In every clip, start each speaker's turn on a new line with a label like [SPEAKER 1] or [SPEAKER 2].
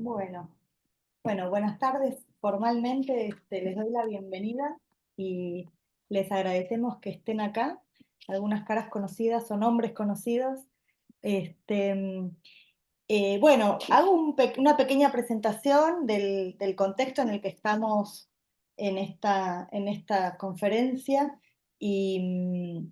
[SPEAKER 1] Bueno, buenas tardes. Formalmente les doy la bienvenida y les agradecemos que estén acá. Algunas caras conocidas o nombres conocidos. Este, mm, Hago una pequeña presentación del contexto en el que estamos en esta conferencia y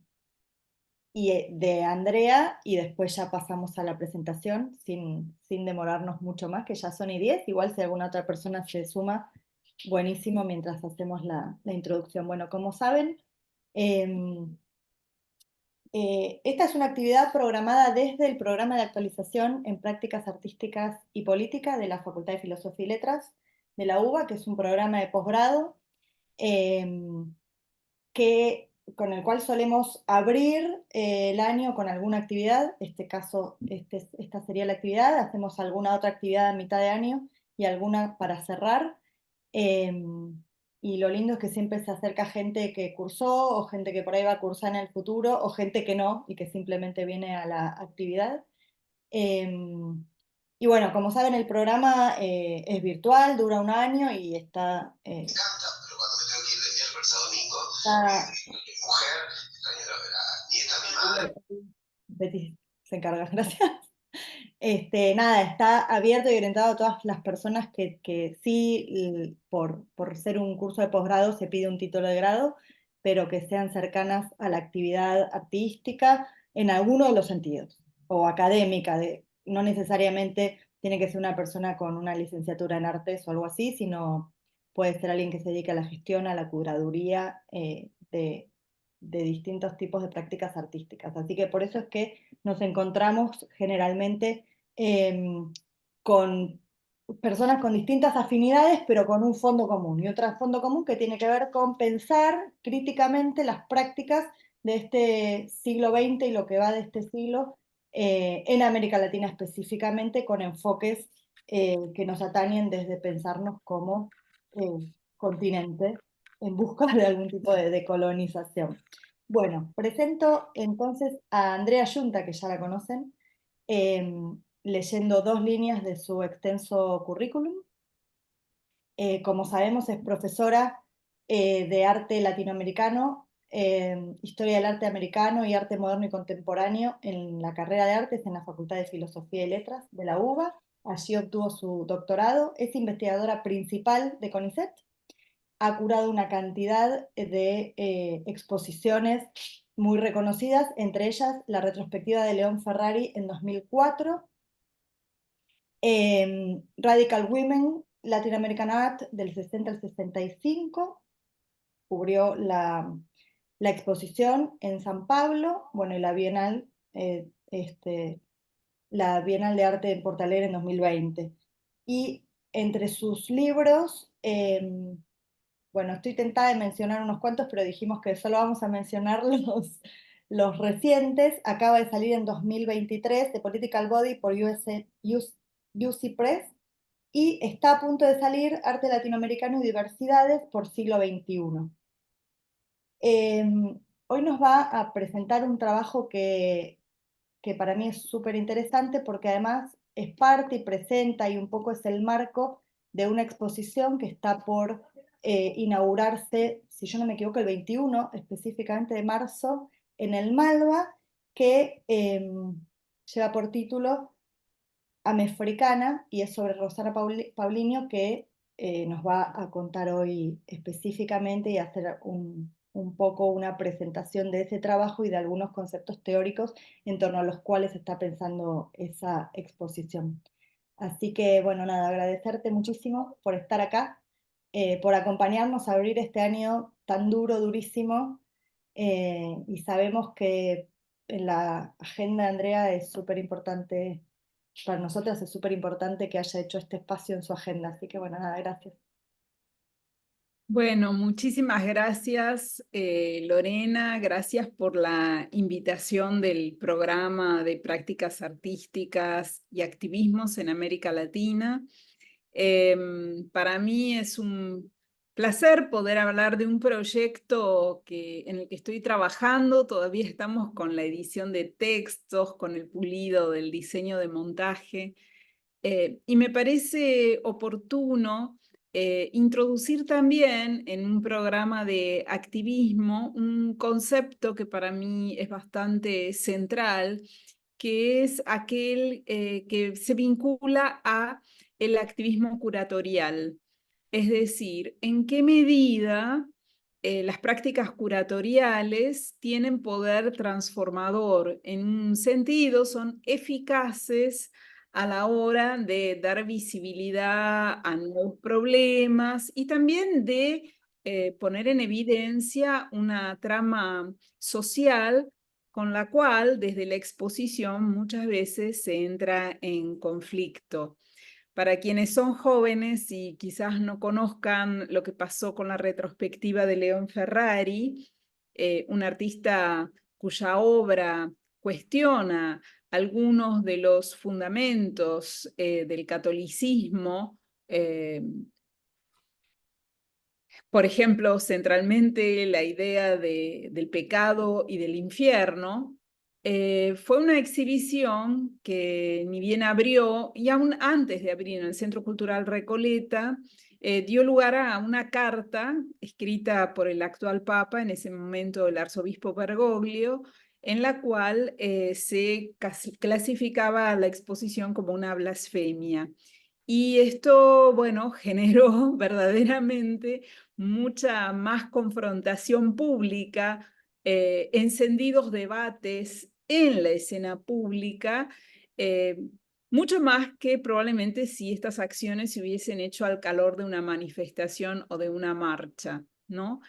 [SPEAKER 1] de Andrea, y después ya pasamos a la presentación sin demorarnos mucho más, que ya son y 10. Igual si alguna otra persona se suma, buenísimo mientras hacemos la introducción. Bueno, como saben, em, esta es una actividad programada desde el programa de actualización en prácticas artísticas y política de la Facultad de Filosofía y Letras de la UBA, que es un programa de posgrado. em, con el cual solemos abrir el año con alguna actividad. Este caso, esta sería la actividad. Hacemos alguna otra actividad a mitad de año y alguna para cerrar. Eh, y lo lindo es que siempre se acerca gente que cursó o gente que por ahí va a cursar en el futuro o gente que no y que simplemente viene a la actividad. Eh, y bueno, como saben, el programa es virtual, dura un año y
[SPEAKER 2] Me encanta, pero cuando me tengo que ir de miércoles a domingo,
[SPEAKER 1] está
[SPEAKER 2] mi mujer, extraño a la nieta, a mi madre.
[SPEAKER 1] Betty se encarga, gracias. Nada, está abierto y orientado a todas las personas que sí, por ser un curso de posgrado, se pide un título de grado, pero que sean cercanas a la actividad artística en alguno de los sentidos, o académica, no necesariamente tiene que ser una persona con una licenciatura en artes o algo así, sino puede ser alguien que se dedique a la gestión, a la curaduría de distintos tipos de prácticas artísticas. Así que por eso es que nos encontramos generalmente con personas con distintas afinidades, pero con un fondo común. Y otro fondo común que tiene que ver con pensar críticamente las prácticas de este siglo XX y lo que va de este siglo en América Latina específicamente, con enfoques que nos atañen desde pensarnos como continente en busca de algún tipo de decolonización. Bueno, presento entonces a Andrea Yunta, que ya la conocen, eh, leyendo dos líneas de su extenso currículum. Como sabemos, es profesora de arte latinoamericano, historia del arte americano y arte moderno y contemporáneo en la carrera de artes en la Facultad de Filosofía y Letras de la UBA. Allí obtuvo su doctorado. Es investigadora principal de CONICET. Ha curado una cantidad de exposiciones muy reconocidas, entre ellas la retrospectiva de León Ferrari en 2004, Radical Women, Latin American Art del 60 al 65, cubrió la exposición en San Pablo, bueno, y la Bienal de Arte en Porto Alegre en 2020. Y entre sus libros, bueno, estoy tentada de mencionar unos cuantos, pero dijimos que solo vamos a mencionar los recientes. Acaba de salir en 2023 The Political Body por UC Press y está a punto de salir Arte Latinoamericano y Diversidades por Siglo XXI. Eh, Hoy nos va a presentar un trabajo que para mí es súper interesante porque además es parte y presenta y un poco es el marco de una exposición que está por inaugurarse, si yo no me equivoco, el 21 específicamente de marzo en el Malva, que lleva por título Amefricana y es sobre Rosana Paulinho, que nos va a contar hoy específicamente y hacer un poco una presentación de ese trabajo y de algunos conceptos teóricos en torno a los cuales está pensando esa exposición. Así que, bueno, nada, agradecerte muchísimo por estar acá, por acompañarnos a abrir este año tan duro, durísimo, y sabemos que en la agenda de Andrea es súper importante, para nosotras es súper importante que haya hecho este espacio en su agenda. Así que, bueno, nada, gracias.
[SPEAKER 3] Bueno, muchísimas gracias, Lorena. Gracias por la invitación del programa de prácticas artísticas y activismos en América Latina. Para mí es un placer poder hablar de un proyecto en el que estoy trabajando. Todavía estamos con la edición de textos, con el pulido del diseño de montaje. Y me parece oportuno introducir también en un programa de activismo un concepto que para mí es bastante central, que es aquel que se vincula a el activismo curatorial. Es decir, en qué medida las prácticas curatoriales tienen poder transformador. En un sentido, son eficaces a la hora de dar visibilidad a nuevos problemas y también de poner en evidencia una trama social con la cual desde la exposición muchas veces se entra en conflicto. Para quienes son jóvenes y quizás no conozcan lo que pasó con la retrospectiva de León Ferrari, un artista cuya obra cuestiona algunos de los fundamentos del catolicismo, por ejemplo, centralmente la idea del pecado y del infierno. Fue una exhibición que ni bien abrió, y aún antes de abrir en el Centro Cultural Recoleta, dio lugar a una carta escrita por el actual Papa, en ese momento el arzobispo Bergoglio, en la cual se clasificaba la exposición como una blasfemia. Y esto, bueno, generó verdaderamente mucha más confrontación pública, encendidos debates en la escena pública, eh, mucho más que probablemente si estas acciones se hubiesen hecho al calor de una manifestación o de una marcha, ¿no?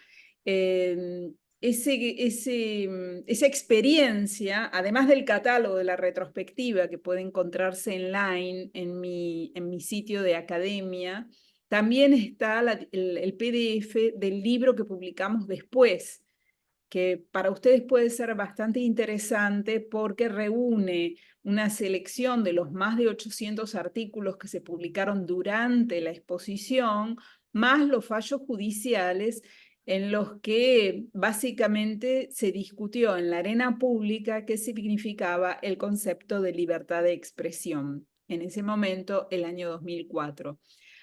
[SPEAKER 3] Eh, esa experiencia, además del catálogo de la retrospectiva que puede encontrarse online en mi sitio de academia, también está el PDF del libro que publicamos después, que para ustedes puede ser bastante interesante porque reúne una selección de los más de 800 artículos que se publicaron durante la exposición, más los fallos judiciales en los que básicamente se discutió en la arena pública qué significaba el concepto de libertad de expresión. En ese momento, el año 2004.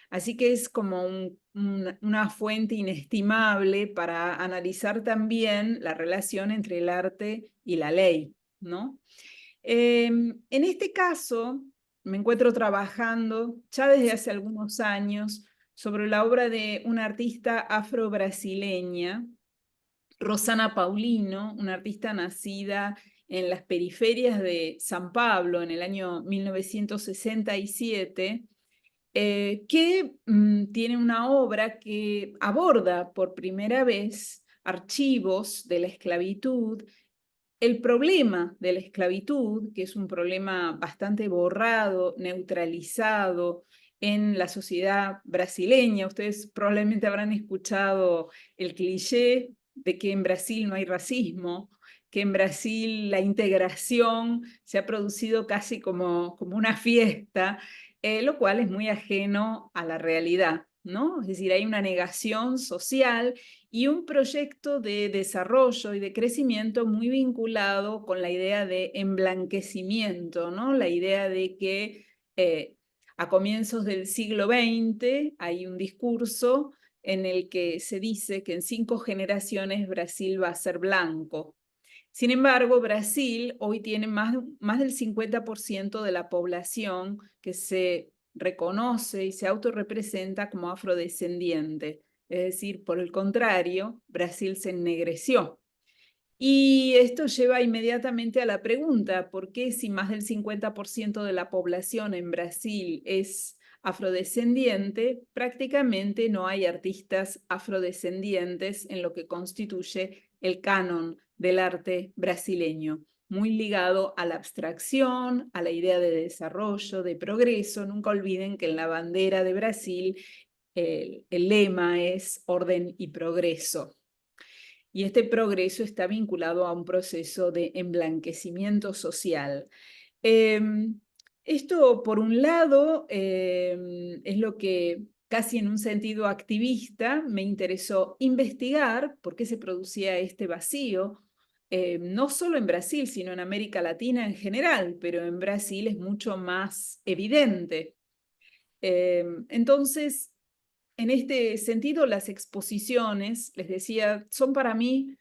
[SPEAKER 3] Así que es como una fuente inestimable para analizar también la relación entre el arte y la ley, ¿no? En este caso, me encuentro trabajando ya desde hace algunos años sobre la obra de una artista afro-brasileña, Rosana Paulino, una artista nacida en las periferias de San Pablo en el año 1967, que tiene una obra que aborda por primera vez archivos de la esclavitud, el problema de la esclavitud, que es un problema bastante borrado, neutralizado en la sociedad brasileña. Ustedes probablemente habrán escuchado el cliché de que en Brasil no hay racismo, que en Brasil la integración se ha producido casi como una fiesta, lo cual es muy ajeno a la realidad, ¿no? Es decir, hay una negación social y un proyecto de desarrollo y de crecimiento muy vinculado con la idea de emblanquecimiento, ¿no? La idea de que a comienzos del siglo XX hay un discurso en el que se dice que en 5 generaciones Brasil va a ser blanco. Sin embargo, Brasil hoy tiene más del 50% de la población que se reconoce y se autorrepresenta como afrodescendiente. Es decir, por el contrario, Brasil se ennegreció. Y esto lleva inmediatamente a la pregunta, ¿por qué si más del 50% de la población en Brasil es afrodescendiente, prácticamente no hay artistas afrodescendientes en lo que constituye el canon del arte brasileño? Muy ligado a la abstracción, a la idea de desarrollo, de progreso. Nunca olviden que en la bandera de Brasil el lema es orden y progreso. Y este progreso está vinculado a un proceso de emblanquecimiento social. Esto, por un lado, es lo que casi en un sentido activista me interesó investigar por qué se producía este vacío no solo en Brasil, sino en América Latina en general, pero en Brasil es mucho más evidente. Entonces, en este sentido, las exposiciones, les decía, son para mí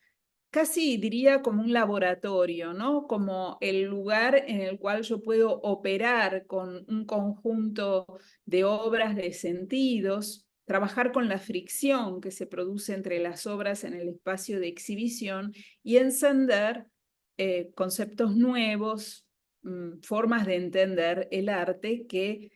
[SPEAKER 3] casi diría como un laboratorio, ¿no? Como el lugar en el cual yo puedo operar con un conjunto de obras de sentidos, trabajar con la fricción que se produce entre las obras en el espacio de exhibición y encender conceptos nuevos, formas de entender el arte que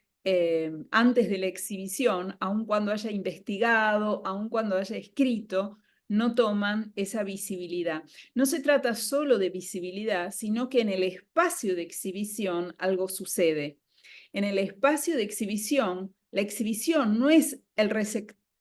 [SPEAKER 3] antes de la exhibición, aun cuando haya investigado, aun cuando haya escrito, no toman esa visibilidad. No se trata solo de visibilidad, sino que en el espacio de exhibición algo sucede. En el espacio de exhibición, la exhibición no es el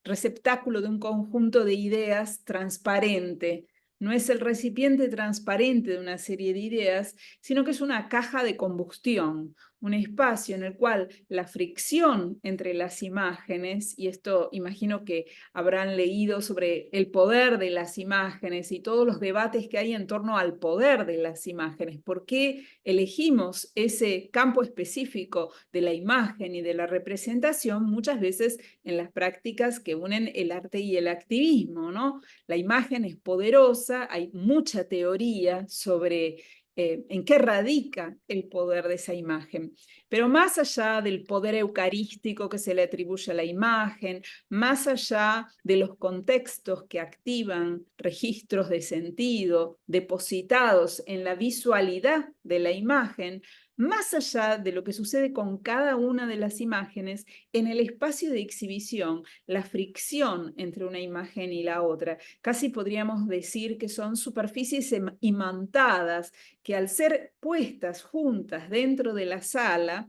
[SPEAKER 3] receptáculo de un conjunto de ideas transparente, no es el recipiente transparente de una serie de ideas, sino que es una caja de combustión, un espacio en el cual la fricción entre las imágenes, y esto imagino que habrán leído sobre el poder de las imágenes y todos los debates que hay en torno al poder de las imágenes, por qué elegimos ese campo específico de la imagen y de la representación, muchas veces en las prácticas que unen el arte y el activismo, ¿no? La imagen es poderosa, hay mucha teoría sobre en qué radica el poder de esa imagen. Pero más allá del poder eucarístico que se le atribuye a la imagen, más allá de los contextos que activan registros de sentido depositados en la visualidad de la imagen, más allá de lo que sucede con cada una de las imágenes, en el espacio de exhibición, la fricción entre una imagen y la otra, casi podríamos decir que son superficies imantadas que al ser puestas juntas dentro de la sala,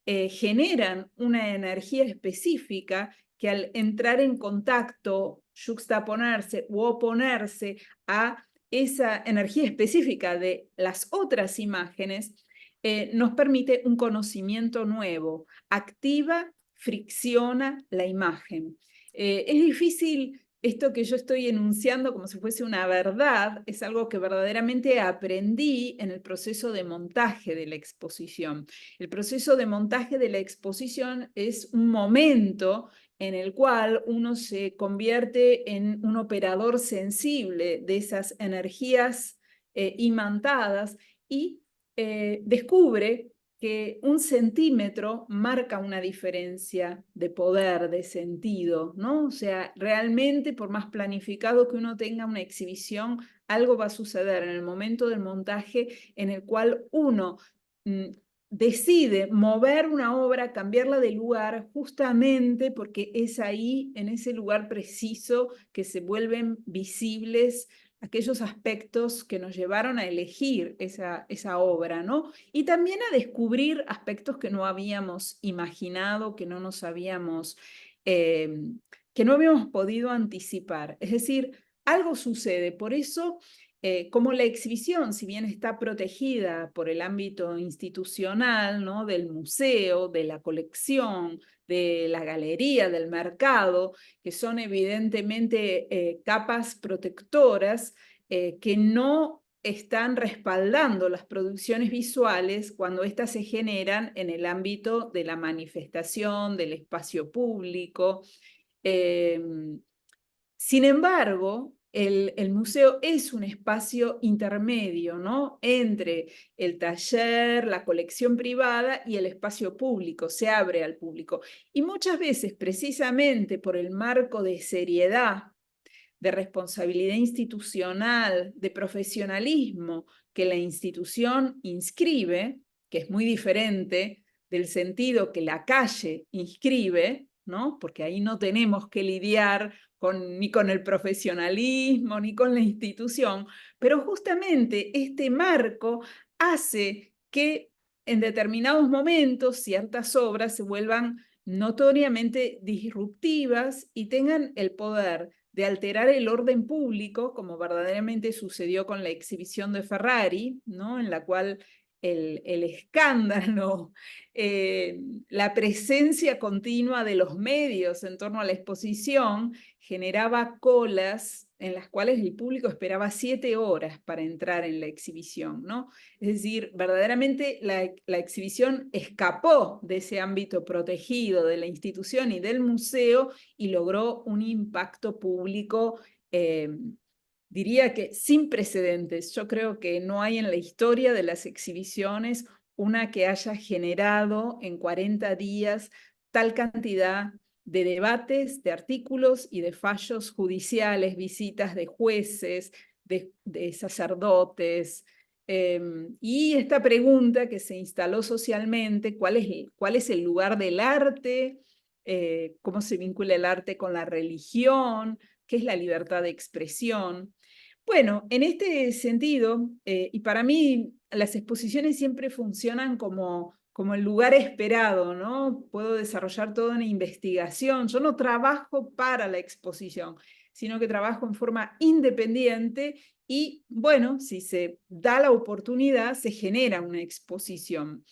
[SPEAKER 3] generan una energía específica que al entrar en contacto, yuxtaponerse u oponerse a esa energía específica de las otras imágenes, nos permite un conocimiento nuevo, activa, fricciona la imagen. Es difícil esto que yo estoy enunciando como si fuese una verdad, es algo que verdaderamente aprendí en el proceso de montaje de la exposición. El proceso de montaje de la exposición es un momento en el cual uno se convierte en un operador sensible de esas energías imantadas y descubre que un centímetro marca una diferencia de poder, de sentido, ¿no? O sea, realmente por más planificado que uno tenga una exhibición, algo va a suceder en el momento del montaje en el cual uno decide mover una obra, cambiarla de lugar, justamente porque es ahí, en ese lugar preciso, que se vuelven visibles aquellos aspectos que nos llevaron a elegir esa obra, ¿no? Y también a descubrir aspectos que no habíamos imaginado, que no nos habíamos, que no habíamos podido anticipar. Es decir, algo sucede. Por eso, como la exhibición, si bien está protegida por el ámbito institucional, ¿no? Del museo, de la colección, de la galería, del mercado, que son evidentemente capas protectoras que no están respaldando las producciones visuales cuando éstas se generan en el ámbito de la manifestación, del espacio público. Sin embargo, el museo es un espacio intermedio, ¿no? Entre el taller, la colección privada y el espacio público, se abre al público. Y muchas veces, precisamente por el marco de seriedad, de responsabilidad institucional, de profesionalismo que la institución inscribe, que es muy diferente del sentido que la calle inscribe, ¿no? Porque ahí no tenemos que lidiar ni con el profesionalismo, ni con la institución, pero justamente este marco hace que en determinados momentos ciertas obras se vuelvan notoriamente disruptivas y tengan el poder de alterar el orden público, como verdaderamente sucedió con la exhibición de Ferrari, ¿no? En la cual el escándalo, la presencia continua de los medios en torno a la exposición generaba colas en las cuales el público esperaba 7 horas para entrar en la exhibición, ¿no? Es decir, verdaderamente la exhibición escapó de ese ámbito protegido de la institución y del museo y logró un impacto público diría que sin precedentes. Yo creo que no hay en la historia de las exhibiciones una que haya generado en 40 días tal cantidad de debates, de artículos y de fallos judiciales, visitas de jueces, de sacerdotes. Y esta pregunta que se instaló socialmente, ¿cuál es el lugar del arte? ¿Cómo se vincula el arte con la religión? ¿Qué es la libertad de expresión? Bueno, en este sentido, y para mí las exposiciones siempre funcionan como el lugar esperado, ¿no? Puedo desarrollar toda una investigación. Yo no trabajo para la exposición, sino que trabajo en forma independiente y, bueno, si se da la oportunidad, se genera una exposición.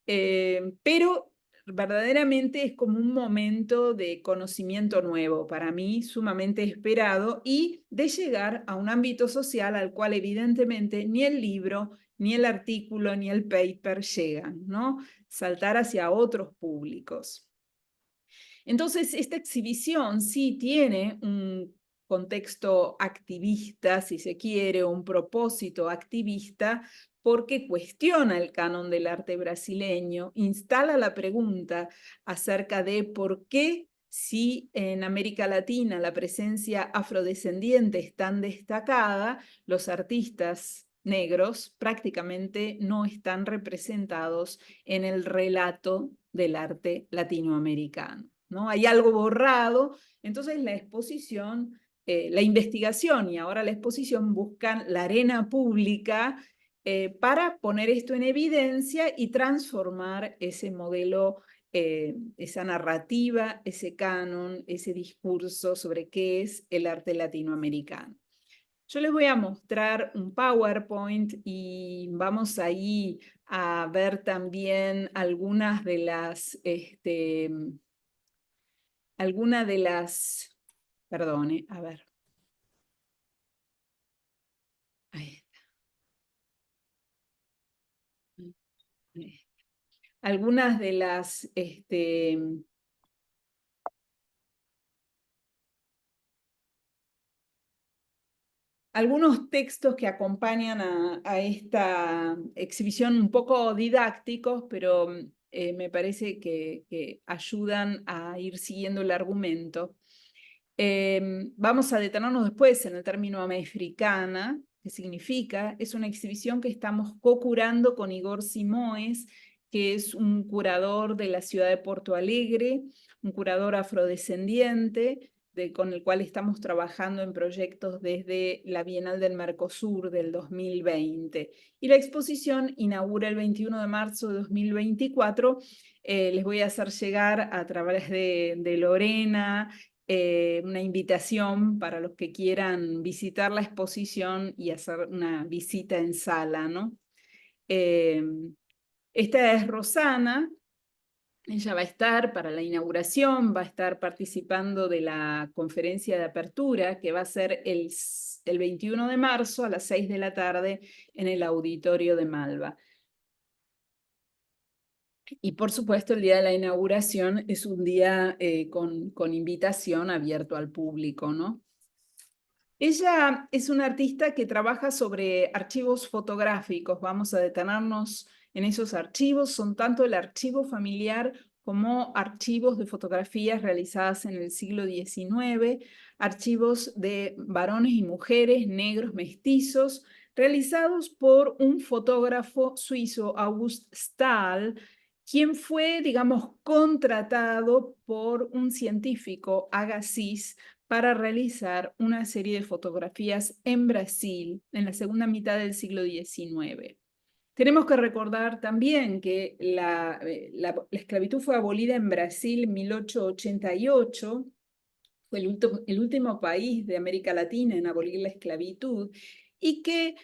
[SPEAKER 3] Pero verdaderamente es como un momento de conocimiento nuevo, para mí sumamente esperado, y de llegar a un ámbito social al cual evidentemente ni el libro, ni el artículo, ni el paper llegan, ¿no? Saltar hacia otros públicos. Entonces, esta exhibición sí tiene un contexto activista, si se quiere, un propósito activista, porque cuestiona el canon del arte brasileño, instala la pregunta acerca de por qué, si en América Latina la presencia afrodescendiente es tan destacada, los artistas negros prácticamente no están representados en el relato del arte latinoamericano, ¿no? Hay algo borrado, entonces la exposición, la investigación y ahora la exposición buscan la arena pública para poner esto en evidencia y transformar ese modelo, esa narrativa, ese canon, ese discurso sobre qué es el arte latinoamericano. Yo les voy a mostrar un PowerPoint y vamos ahí a ver también algunas de las, perdone, a ver. Ahí está. Algunas de las, algunos textos que acompañan a esta exhibición un poco didácticos, pero me parece que ayudan a ir siguiendo el argumento. Vamos a detenernos después en el término americana, que significa, es una exhibición que estamos co-curando con Igor Simoes, que es un curador de la ciudad de Porto Alegre, un curador afrodescendiente, con el cual estamos trabajando en proyectos desde la Bienal del Mercosur del 2020. Y la exposición inaugura el 21 de marzo de 2024. Les voy a hacer llegar a través de Lorena una invitación para los que quieran visitar la exposición y hacer una visita en sala, ¿no? Esta es Rosana. Ella va a estar para la inauguración, va a estar participando de la conferencia de apertura que va a ser el 21 de marzo a las 6 de la tarde en el auditorio de Malva. Y por supuesto el día de la inauguración es un día con invitación abierto al público, ¿no? Ella es una artista que trabaja sobre archivos fotográficos. Vamos a detenernos en esos archivos. Son tanto el archivo familiar como archivos de fotografías realizadas en el siglo XIX, archivos de varones y mujeres, negros, mestizos, realizados por un fotógrafo suizo, August Stahl, quien fue, digamos, contratado por un científico, Agassiz, para realizar una serie de fotografías en Brasil en la segunda mitad del siglo XIX. Tenemos que recordar también que la esclavitud fue abolida en Brasil en 1888, fue el último país de América Latina en abolir la esclavitud, y que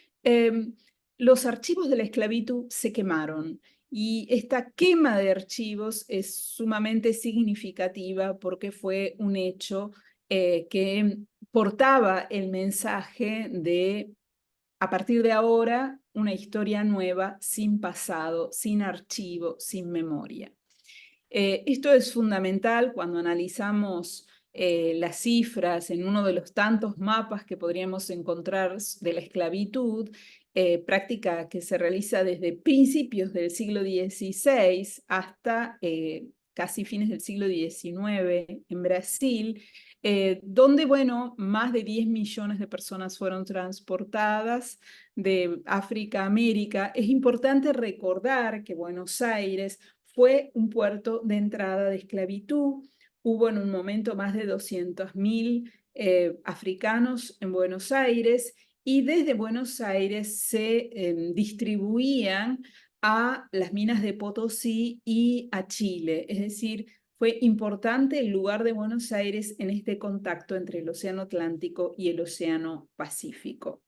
[SPEAKER 3] los archivos de la esclavitud se quemaron. Y esta quema de archivos es sumamente significativa porque fue un hecho que portaba el mensaje de, a partir de ahora, una historia nueva, sin pasado, sin archivo, sin memoria. Esto es fundamental cuando analizamos las cifras en uno de los tantos mapas que podríamos encontrar de la esclavitud, práctica que se realiza desde principios del siglo XVI hasta casi fines del siglo XIX en Brasil, donde, bueno, más de 10 millones de personas fueron transportadas de África a América. Es importante recordar que Buenos Aires fue un puerto de entrada de esclavitud. Hubo en un momento más de 200.000 africanos en Buenos Aires, y desde Buenos Aires se distribuían a las minas de Potosí y a Chile. Es decir, fue importante el lugar de Buenos Aires en este contacto entre el Océano Atlántico y el Océano Pacífico.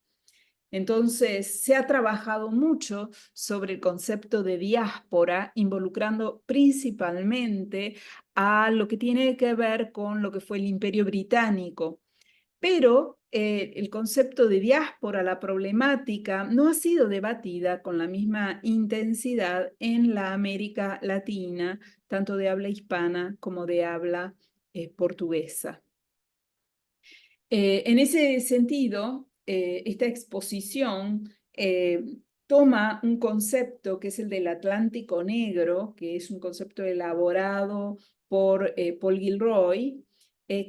[SPEAKER 3] Entonces, se ha trabajado mucho sobre el concepto de diáspora, involucrando principalmente a lo que tiene que ver con lo que fue el Imperio Británico. Pero el concepto de diáspora, la problemática, no ha sido debatida con la misma intensidad en la América Latina, tanto de habla hispana como de habla portuguesa. En ese sentido, esta exposición toma un concepto que es el del Atlántico Negro, que es un concepto elaborado por Paul Gilroy,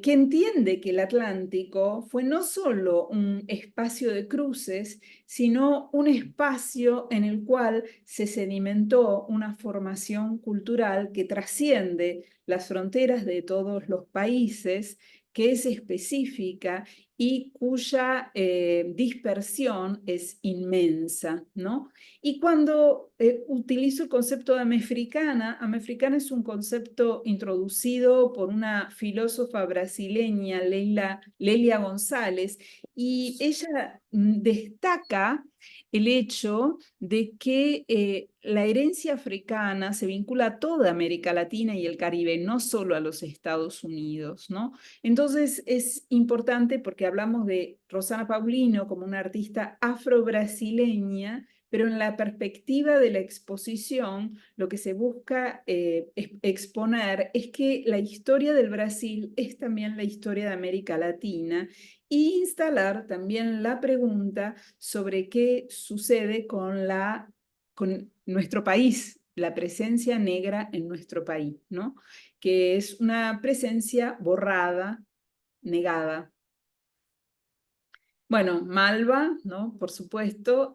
[SPEAKER 3] que entiende que el Atlántico fue no solo un espacio de cruces, sino un espacio en el cual se sedimentó una formación cultural que trasciende las fronteras de todos los países, que es específica y cuya dispersión es inmensa, ¿no? Y cuando utilizo el concepto de Amefricana es un concepto introducido por una filósofa brasileña, Lélia González, y ella destaca el hecho de que la herencia africana se vincula a toda América Latina y el Caribe, no solo a los Estados Unidos, ¿no? Entonces es importante porque hablamos de Rosana Paulino como una artista afro-brasileña, pero en la perspectiva de la exposición, lo que se busca exponer es que la historia del Brasil es también la historia de América Latina, e instalar también la pregunta sobre qué sucede con nuestro país, la presencia negra en nuestro país, ¿no? Que es una presencia borrada, negada. Bueno, Malva, ¿no? Por supuesto.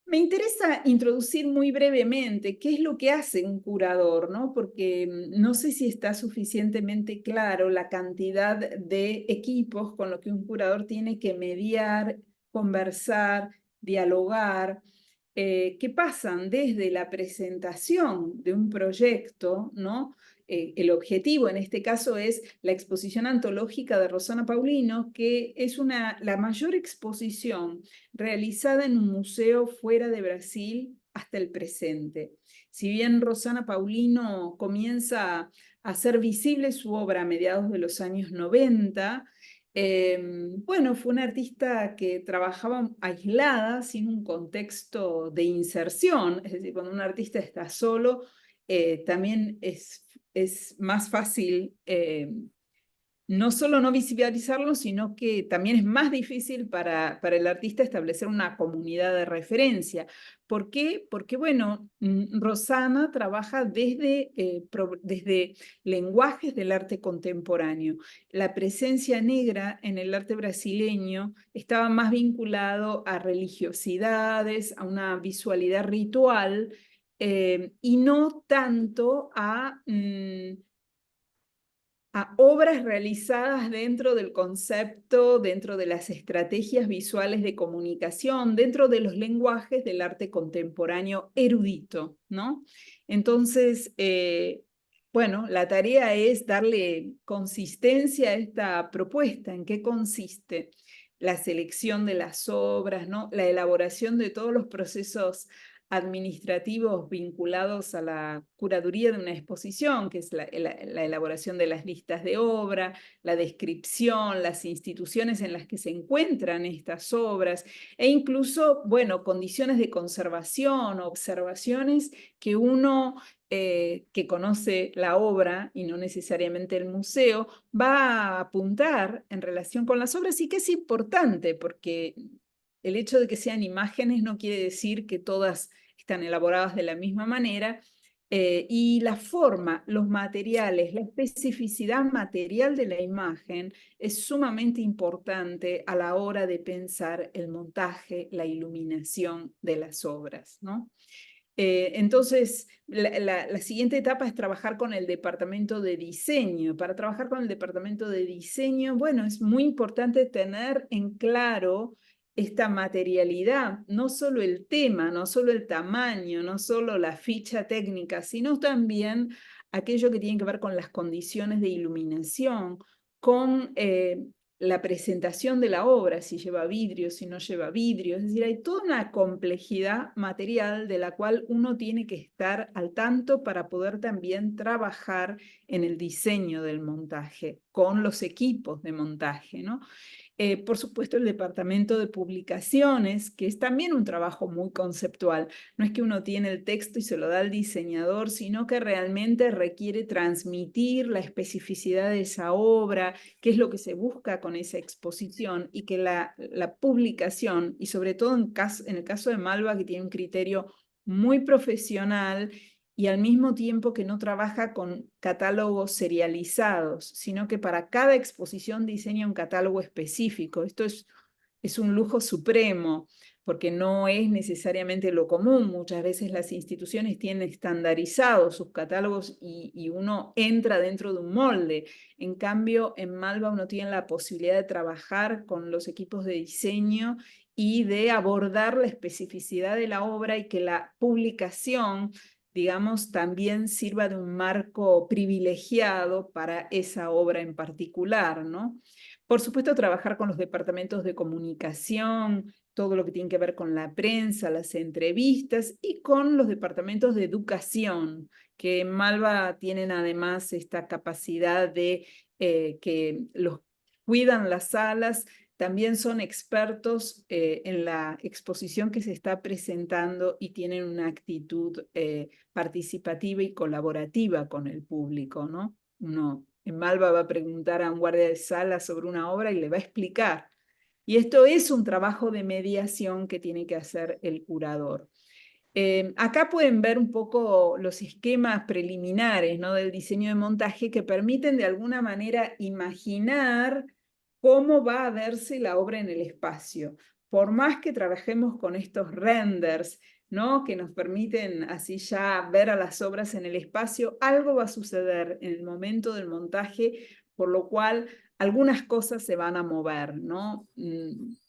[SPEAKER 3] Me interesa introducir muy brevemente qué es lo que hace un curador, ¿no? Porque no sé si está suficientemente claro la cantidad de equipos con los que un curador tiene que mediar, conversar, dialogar, que pasan desde la presentación de un proyecto, ¿no? El objetivo en este caso es la exposición antológica de Rosana Paulino, que es la mayor exposición realizada en un museo fuera de Brasil hasta el presente. Si bien Rosana Paulino comienza a hacer visible su obra a mediados de los años 90, bueno, fue una artista que trabajaba aislada, sin un contexto de inserción, es decir, cuando un artista está solo, también es más fácil no solo no visibilizarlo, sino que también es más difícil para el artista establecer una comunidad de referencia. ¿Por qué? Porque, bueno, Rosana trabaja desde lenguajes del arte contemporáneo. La presencia negra en el arte brasileño estaba más vinculado a religiosidades, a una visualidad ritual, y no tanto a obras realizadas dentro del concepto, dentro de las estrategias visuales de comunicación, dentro de los lenguajes del arte contemporáneo erudito, ¿no? Entonces, bueno, la tarea es darle consistencia a esta propuesta. ¿En qué consiste? la selección de las obras, ¿no? La elaboración de todos los procesos administrativos vinculados a la curaduría de una exposición, que es la elaboración de las listas de obra, la descripción, las instituciones en las que se encuentran estas obras, e incluso, bueno, condiciones de conservación, observaciones que uno que conoce la obra y no necesariamente el museo, va a apuntar en relación con las obras, y que es importante porque el hecho de que sean imágenes no quiere decir que todas están elaboradas de la misma manera, y la forma, los materiales, la especificidad material de la imagen es sumamente importante a la hora de pensar el montaje, la iluminación de las obras, ¿no? Entonces, la siguiente etapa es trabajar con el departamento de diseño. Para trabajar con el departamento de diseño, bueno, es muy importante tener en claro esta materialidad, no solo el tema, no solo el tamaño, no solo la ficha técnica, sino también aquello que tiene que ver con las condiciones de iluminación, con la presentación de la obra, si lleva vidrio, si no lleva vidrio. Es decir, hay toda una complejidad material de la cual uno tiene que estar al tanto para poder también trabajar en el diseño del montaje, con los equipos de montaje, ¿no? Por supuesto, el departamento de publicaciones, que es también un trabajo muy conceptual. No es que uno tiene el texto y se lo da al diseñador, sino que realmente requiere transmitir la especificidad de esa obra, qué es lo que se busca con esa exposición, y que la publicación, y sobre todo en el caso de Malva, que tiene un criterio muy profesional, y al mismo tiempo que no trabaja con catálogos serializados, sino que para cada exposición diseña un catálogo específico. Esto es un lujo supremo, porque no es necesariamente lo común. Muchas veces las instituciones tienen estandarizados sus catálogos y uno entra dentro de un molde. En cambio, en Malva uno tiene la posibilidad de trabajar con los equipos de diseño y de abordar la especificidad de la obra, y que la publicación, digamos, también sirva de un marco privilegiado para esa obra en particular, ¿no? Por supuesto, trabajar con los departamentos de comunicación, todo lo que tiene que ver con la prensa, las entrevistas, y con los departamentos de educación, que en Malva tienen además esta capacidad de que los cuidan las salas, también son expertos en la exposición que se está presentando y tienen una actitud participativa y colaborativa con el público, ¿no? Uno en Malva va a preguntar a un guardia de sala sobre una obra y le va a explicar. Y esto es un trabajo de mediación que tiene que hacer el curador. Acá pueden ver un poco los esquemas preliminares, ¿no?, del diseño de montaje, que permiten de alguna manera imaginar cómo va a verse la obra en el espacio. Por más que trabajemos con estos renders, ¿no?, que nos permiten así ya ver a las obras en el espacio, algo va a suceder en el momento del montaje, por lo cual algunas cosas se van a mover, ¿no?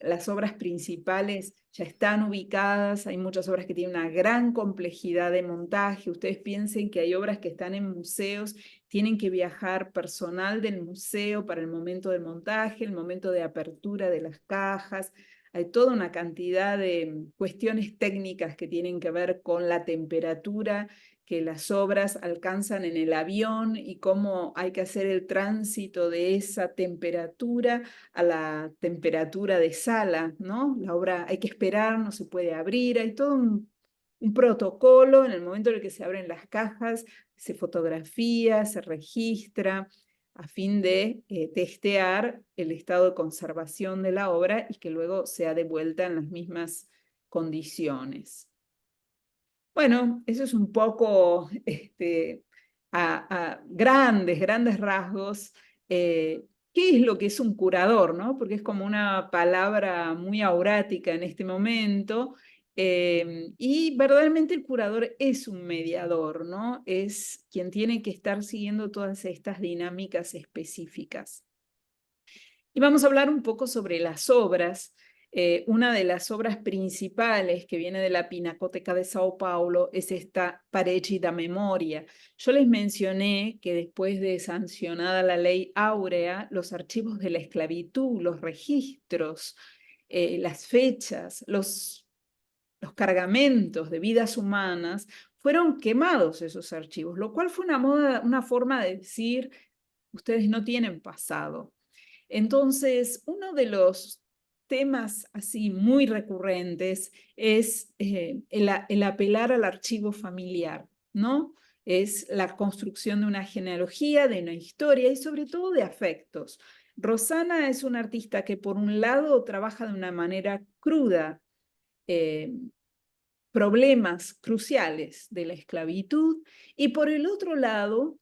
[SPEAKER 3] Las obras principales ya están ubicadas, hay muchas obras que tienen una gran complejidad de montaje. Ustedes piensen que hay obras que están en museos, tienen que viajar personal del museo para el momento del montaje, el momento de apertura de las cajas. Hay toda una cantidad de cuestiones técnicas que tienen que ver con la temperatura que las obras alcanzan en el avión, y cómo hay que hacer el tránsito de esa temperatura a la temperatura de sala, ¿no? La obra hay que esperar, no se puede abrir, hay todo un protocolo en el momento en el que se abren las cajas, se fotografía, se registra, a fin de testear el estado de conservación de la obra y que luego sea devuelta en las mismas condiciones. Bueno, eso es un poco a grandes rasgos. ¿Qué es lo que es un curador, no? Porque es como una palabra muy aurática en este momento. Y verdaderamente el curador es un mediador, ¿no? Es quien tiene que estar siguiendo todas estas dinámicas específicas. Y vamos a hablar un poco sobre las obras. Una de las obras principales que viene de la Pinacoteca de Sao Paulo es esta Parede da Memoria. Yo les mencioné que después de sancionada la Ley Áurea, los archivos de la esclavitud, los registros, las fechas, los cargamentos de vidas humanas, fueron quemados esos archivos, lo cual fue una forma de decir, ustedes no tienen pasado. Entonces, uno de los temas así muy recurrentes es el apelar al archivo familiar, ¿no? Es la construcción de una genealogía, de una historia y sobre todo de afectos. Rosana es una artista que por un lado trabaja de una manera cruda problemas cruciales de la esclavitud y por el otro lado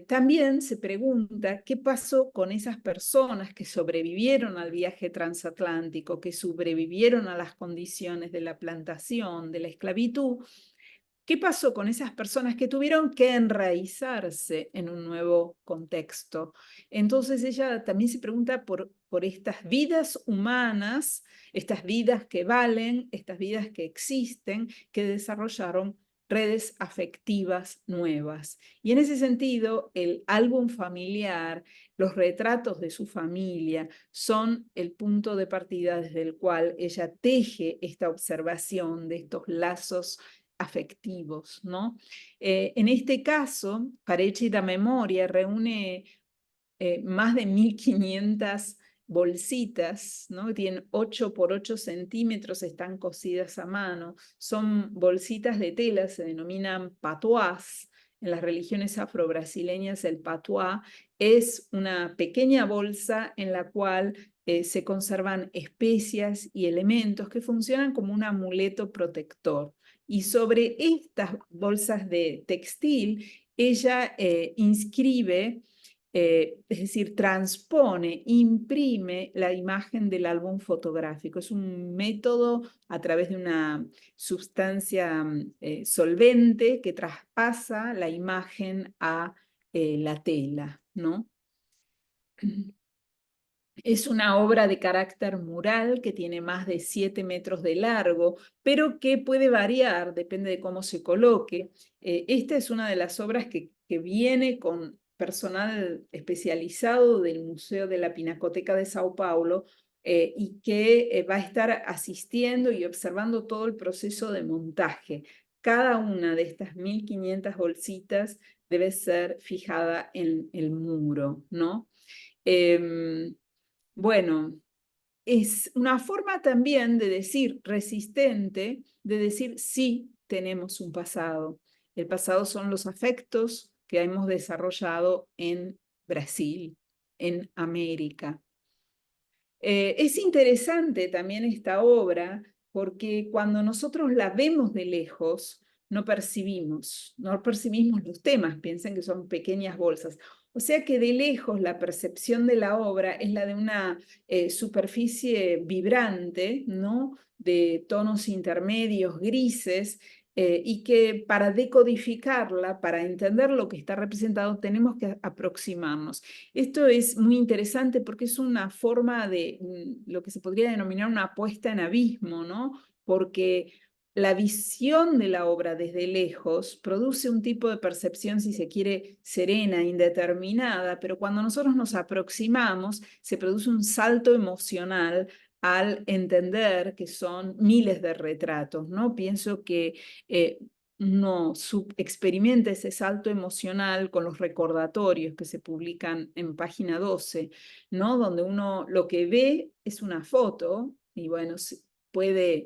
[SPEAKER 3] también se pregunta qué pasó con esas personas que sobrevivieron al viaje transatlántico, que sobrevivieron a las condiciones de la plantación, de la esclavitud. ¿Qué pasó con esas personas que tuvieron que enraizarse en un nuevo contexto? Entonces ella también se pregunta por estas vidas humanas, estas vidas que valen, estas vidas que existen, que desarrollaron redes afectivas nuevas. Y en ese sentido, el álbum familiar, los retratos de su familia, son el punto de partida desde el cual ella teje esta observación de estos lazos afectivos, ¿no? En este caso, Parede da Memoria reúne más de 1500 bolsitas, ¿no? Tienen 8 por 8 centímetros, están cosidas a mano, son bolsitas de tela, se denominan patuás. En las religiones afro-brasileñas el patuá es una pequeña bolsa en la cual se conservan especias y elementos que funcionan como un amuleto protector. Y sobre estas bolsas de textil, ella inscribe, es decir, transpone, imprime la imagen del álbum fotográfico. Es un método a través de una sustancia solvente que traspasa la imagen a la tela, ¿no? Es una obra de carácter mural que tiene más de 7 metros de largo, pero que puede variar, depende de cómo se coloque. Esta es una de las obras que viene con personal especializado del Museo de la Pinacoteca de Sao Paulo y que va a estar asistiendo y observando todo el proceso de montaje. Cada una de estas 1500 bolsitas debe ser fijada en el muro, ¿no? Bueno, es una forma también de decir resistente, de decir sí tenemos un pasado. El pasado son los afectos que hemos desarrollado en Brasil, en América. Es interesante también esta obra porque cuando nosotros la vemos de lejos, no percibimos los temas, piensen que son pequeñas bolsas. O sea que de lejos la percepción de la obra es la de una superficie vibrante, ¿no? De tonos intermedios, grises, y que para decodificarla, para entender lo que está representado, tenemos que aproximarnos. Esto es muy interesante porque es una forma de lo que se podría denominar una puesta en abismo, ¿no? Porque la visión de la obra desde lejos produce un tipo de percepción, si se quiere, serena, indeterminada, pero cuando nosotros nos aproximamos, se produce un salto emocional al entender que son miles de retratos, ¿no? Pienso que uno experimenta ese salto emocional con los recordatorios que se publican en página 12, ¿no? Donde uno lo que ve es una foto y bueno, puede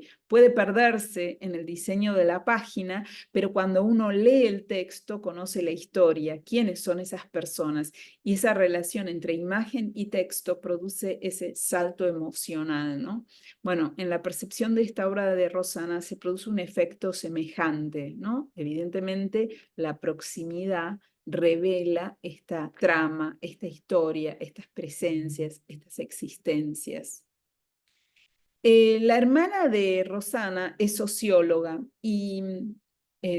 [SPEAKER 3] perderse en el diseño de la página, pero cuando uno lee el texto conoce la historia, quiénes son esas personas y esa relación entre imagen y texto produce ese salto emocional, ¿no? Bueno, en la percepción de esta obra de Rosana se produce un efecto semejante, ¿no? Evidentemente, la proximidad revela esta trama, esta historia, estas presencias, estas existencias. La hermana de Rosana es socióloga y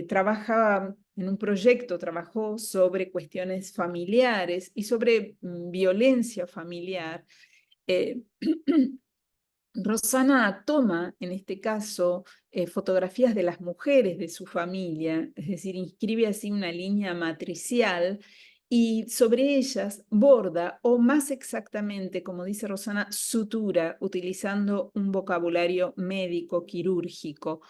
[SPEAKER 3] trabaja en un proyecto, trabajó sobre cuestiones familiares y sobre violencia familiar. Rosana toma, en este caso, fotografías de las mujeres de su familia, es decir, inscribe así una línea matricial y sobre ellas borda, o más exactamente, como dice Rosana, sutura, utilizando un vocabulario médico quirúrgico.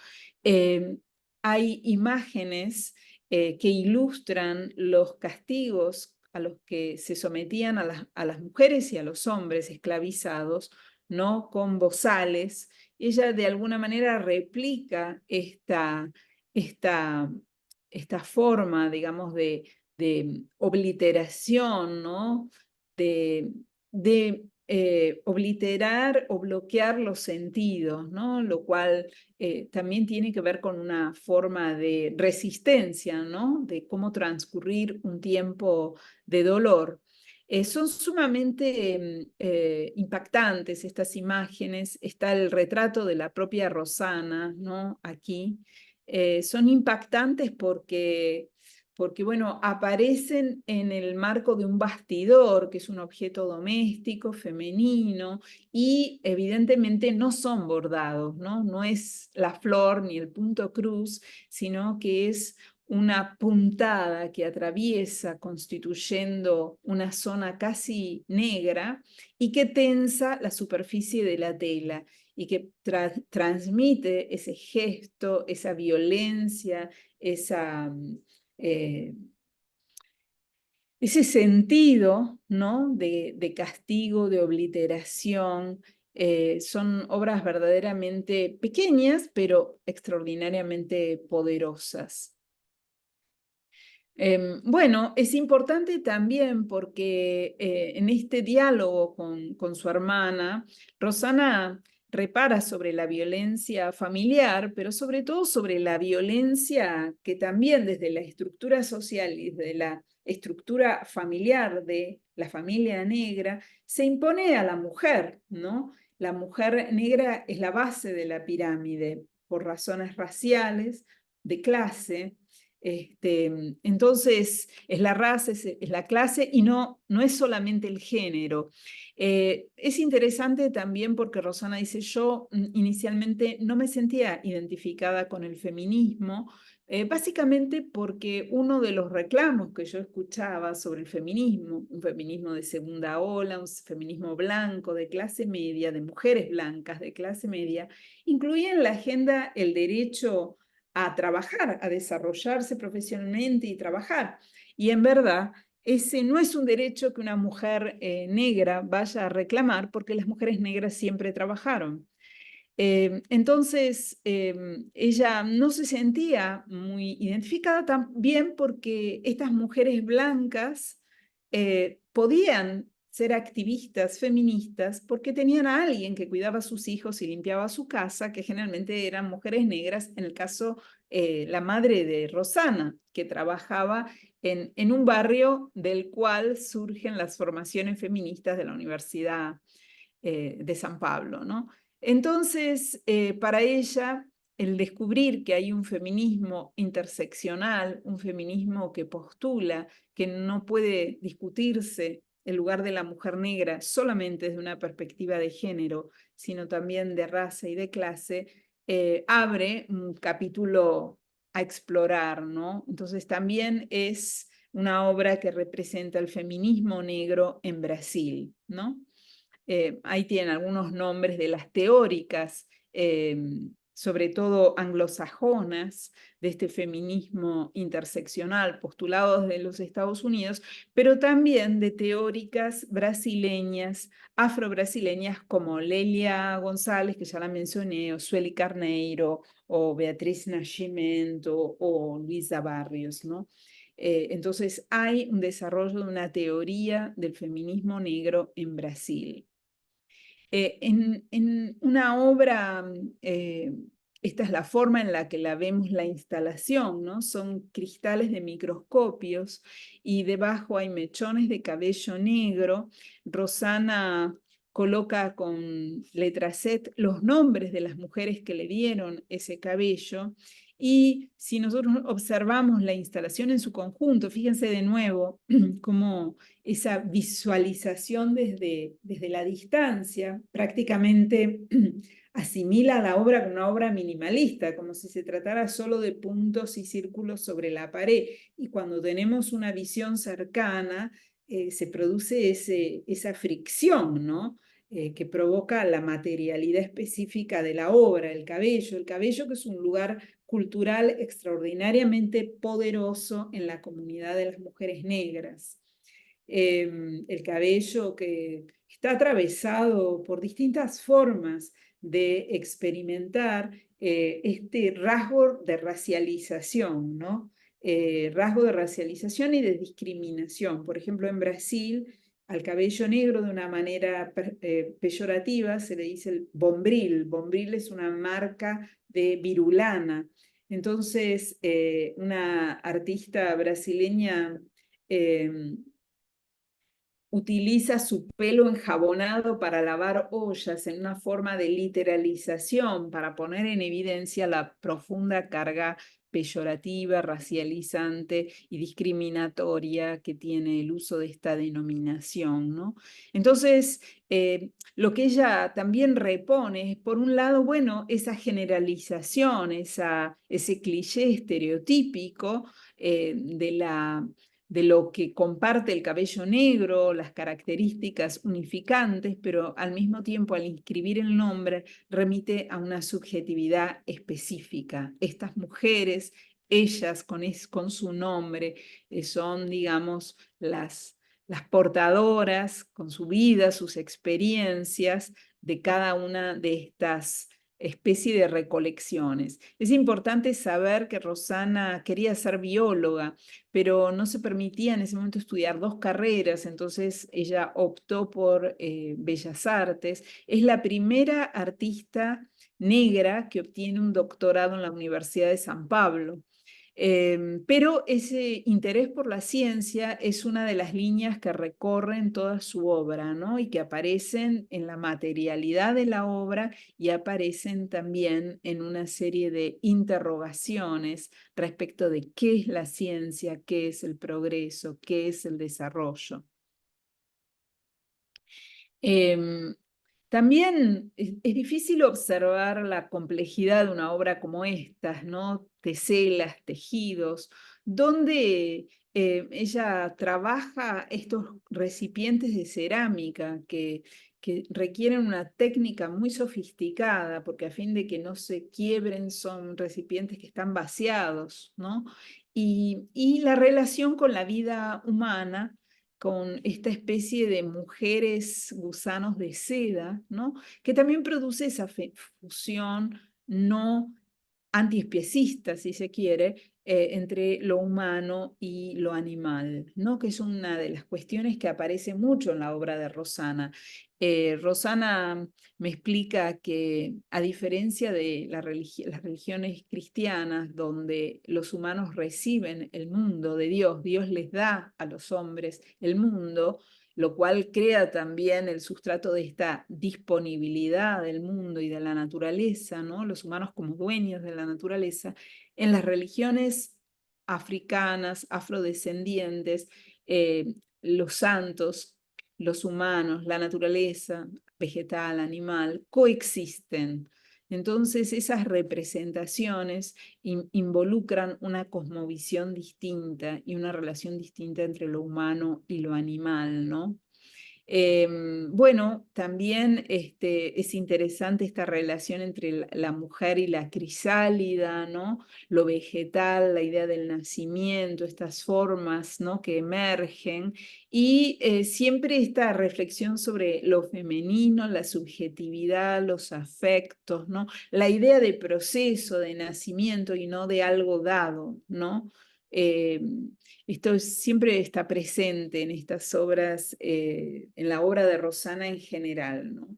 [SPEAKER 3] Hay imágenes que ilustran los castigos a los que se sometían a las mujeres y a los hombres esclavizados, ¿no? Con bozales. Ella de alguna manera replica esta forma, digamos, de obliteración, ¿no? De obliterar o bloquear los sentidos, ¿no? Lo cual también tiene que ver con una forma de resistencia, ¿no? De cómo transcurrir un tiempo de dolor. Son sumamente impactantes estas imágenes. Está el retrato de la propia Rosana, ¿no? Aquí. Son impactantes porque, bueno, aparecen en el marco de un bastidor, que es un objeto doméstico, femenino, y evidentemente no son bordados, ¿no? No es la flor ni el punto cruz, sino que es una puntada que atraviesa constituyendo una zona casi negra y que tensa la superficie de la tela y que transmite ese gesto, esa violencia, eh, ese sentido, ¿no? de castigo, de obliteración. Son obras verdaderamente pequeñas, pero extraordinariamente poderosas. Bueno, es importante también porque en este diálogo con su hermana, Rosana repara sobre la violencia familiar, pero sobre todo sobre la violencia que también desde la estructura social y desde la estructura familiar de la familia negra se impone a la mujer, ¿no? La mujer negra es la base de la pirámide por razones raciales, de clase. Entonces, es la raza, es la clase y no es solamente el género. Es interesante también porque Rosana dice, yo inicialmente no me sentía identificada con el feminismo, básicamente porque uno de los reclamos que yo escuchaba sobre el feminismo, un feminismo de segunda ola, un feminismo blanco de clase media, de mujeres blancas de clase media, incluía en la agenda el derecho a trabajar, a desarrollarse profesionalmente y trabajar. Y en verdad, ese no es un derecho que una mujer negra vaya a reclamar porque las mujeres negras siempre trabajaron. Entonces, ella no se sentía muy identificada también porque estas mujeres blancas podían ser activistas feministas porque tenían a alguien que cuidaba a sus hijos y limpiaba su casa, que generalmente eran mujeres negras, en el caso la madre de Rosana, que trabajaba en un barrio del cual surgen las formaciones feministas de la Universidad de San Pablo, ¿no? Entonces, para ella, el descubrir que hay un feminismo interseccional, un feminismo que postula que no puede discutirse el lugar de la mujer negra solamente desde una perspectiva de género, sino también de raza y de clase, abre un capítulo a explorar, ¿no? Entonces también es una obra que representa el feminismo negro en Brasil, ¿no? Ahí tienen algunos nombres de las teóricas, sobre todo anglosajonas, de este feminismo interseccional postulado desde los Estados Unidos, pero también de teóricas brasileñas, afrobrasileñas como Lélia González, que ya la mencioné, o Sueli Carneiro, o Beatriz Nascimento, o Luisa Barrios, ¿no? Entonces hay un desarrollo de una teoría del feminismo negro en Brasil. En una obra, esta es la forma en la que la vemos la instalación, ¿no? Son cristales de microscopios y debajo hay mechones de cabello negro. Rosana coloca con letra Z los nombres de las mujeres que le dieron ese cabello Y si nosotros observamos la instalación en su conjunto, fíjense de nuevo cómo esa visualización desde la distancia prácticamente asimila la obra como una obra minimalista, como si se tratara solo de puntos y círculos sobre la pared. Y cuando tenemos una visión cercana, se produce esa fricción, ¿no? Que provoca la materialidad específica de la obra, el cabello que es un lugar cultural extraordinariamente poderoso en la comunidad de las mujeres negras. El cabello que está atravesado por distintas formas de experimentar este rasgo de racialización, ¿no? Rasgo de racialización y de discriminación. Por ejemplo, en Brasil, al cabello negro de una manera peyorativa se le dice el bombril. Bombril es una marca de virulana. Entonces, una artista brasileña utiliza su pelo enjabonado para lavar ollas en una forma de literalización, para poner en evidencia la profunda carga peyorativa, racializante y discriminatoria que tiene el uso de esta denominación, ¿no? Entonces, lo que ella también repone es, por un lado, bueno, esa generalización, ese cliché estereotípico de lo que comparte el cabello negro, las características unificantes, pero al mismo tiempo al inscribir el nombre remite a una subjetividad específica. Estas mujeres, ellas con su nombre, son, digamos, las portadoras con su vida, sus experiencias de cada una de estas especie de recolecciones. Es importante saber que Rosana quería ser bióloga, pero no se permitía en ese momento estudiar dos carreras, entonces ella optó por Bellas Artes. Es la primera artista negra que obtiene un doctorado en la Universidad de San Pablo. Pero ese interés por la ciencia es una de las líneas que recorren toda su obra, ¿no? Y que aparecen en la materialidad de la obra y aparecen también en una serie de interrogaciones respecto de qué es la ciencia, qué es el progreso, qué es el desarrollo. También es difícil observar la complejidad de una obra como esta, ¿no? Teselas, tejidos, donde ella trabaja estos recipientes de cerámica que requieren una técnica muy sofisticada, porque a fin de que no se quiebren son recipientes que están vaciados, ¿no? Y la relación con la vida humana, con esta especie de mujeres gusanos de seda, ¿no? Que también produce esa fusión no antiespecista, si se quiere, entre lo humano y lo animal, ¿no? Que es una de las cuestiones que aparece mucho en la obra de Rosana. Rosana me explica que, a diferencia de las religiones cristianas, donde los humanos reciben el mundo de Dios, Dios les da a los hombres el mundo, lo cual crea también el sustrato de esta disponibilidad del mundo y de la naturaleza, ¿no? Los humanos como dueños de la naturaleza. En las religiones africanas, afrodescendientes, los santos, los humanos, la naturaleza vegetal, animal, coexisten. Entonces esas representaciones involucran una cosmovisión distinta y una relación distinta entre lo humano y lo animal, ¿no? Bueno, también es interesante esta relación entre la mujer y la crisálida, ¿no? Lo vegetal, la idea del nacimiento, estas formas, ¿no? que emergen, y siempre esta reflexión sobre lo femenino, la subjetividad, los afectos, ¿no? La idea de proceso, de nacimiento y no de algo dado, ¿no? Esto siempre está presente en estas obras, en la obra de Rosana en general, ¿no?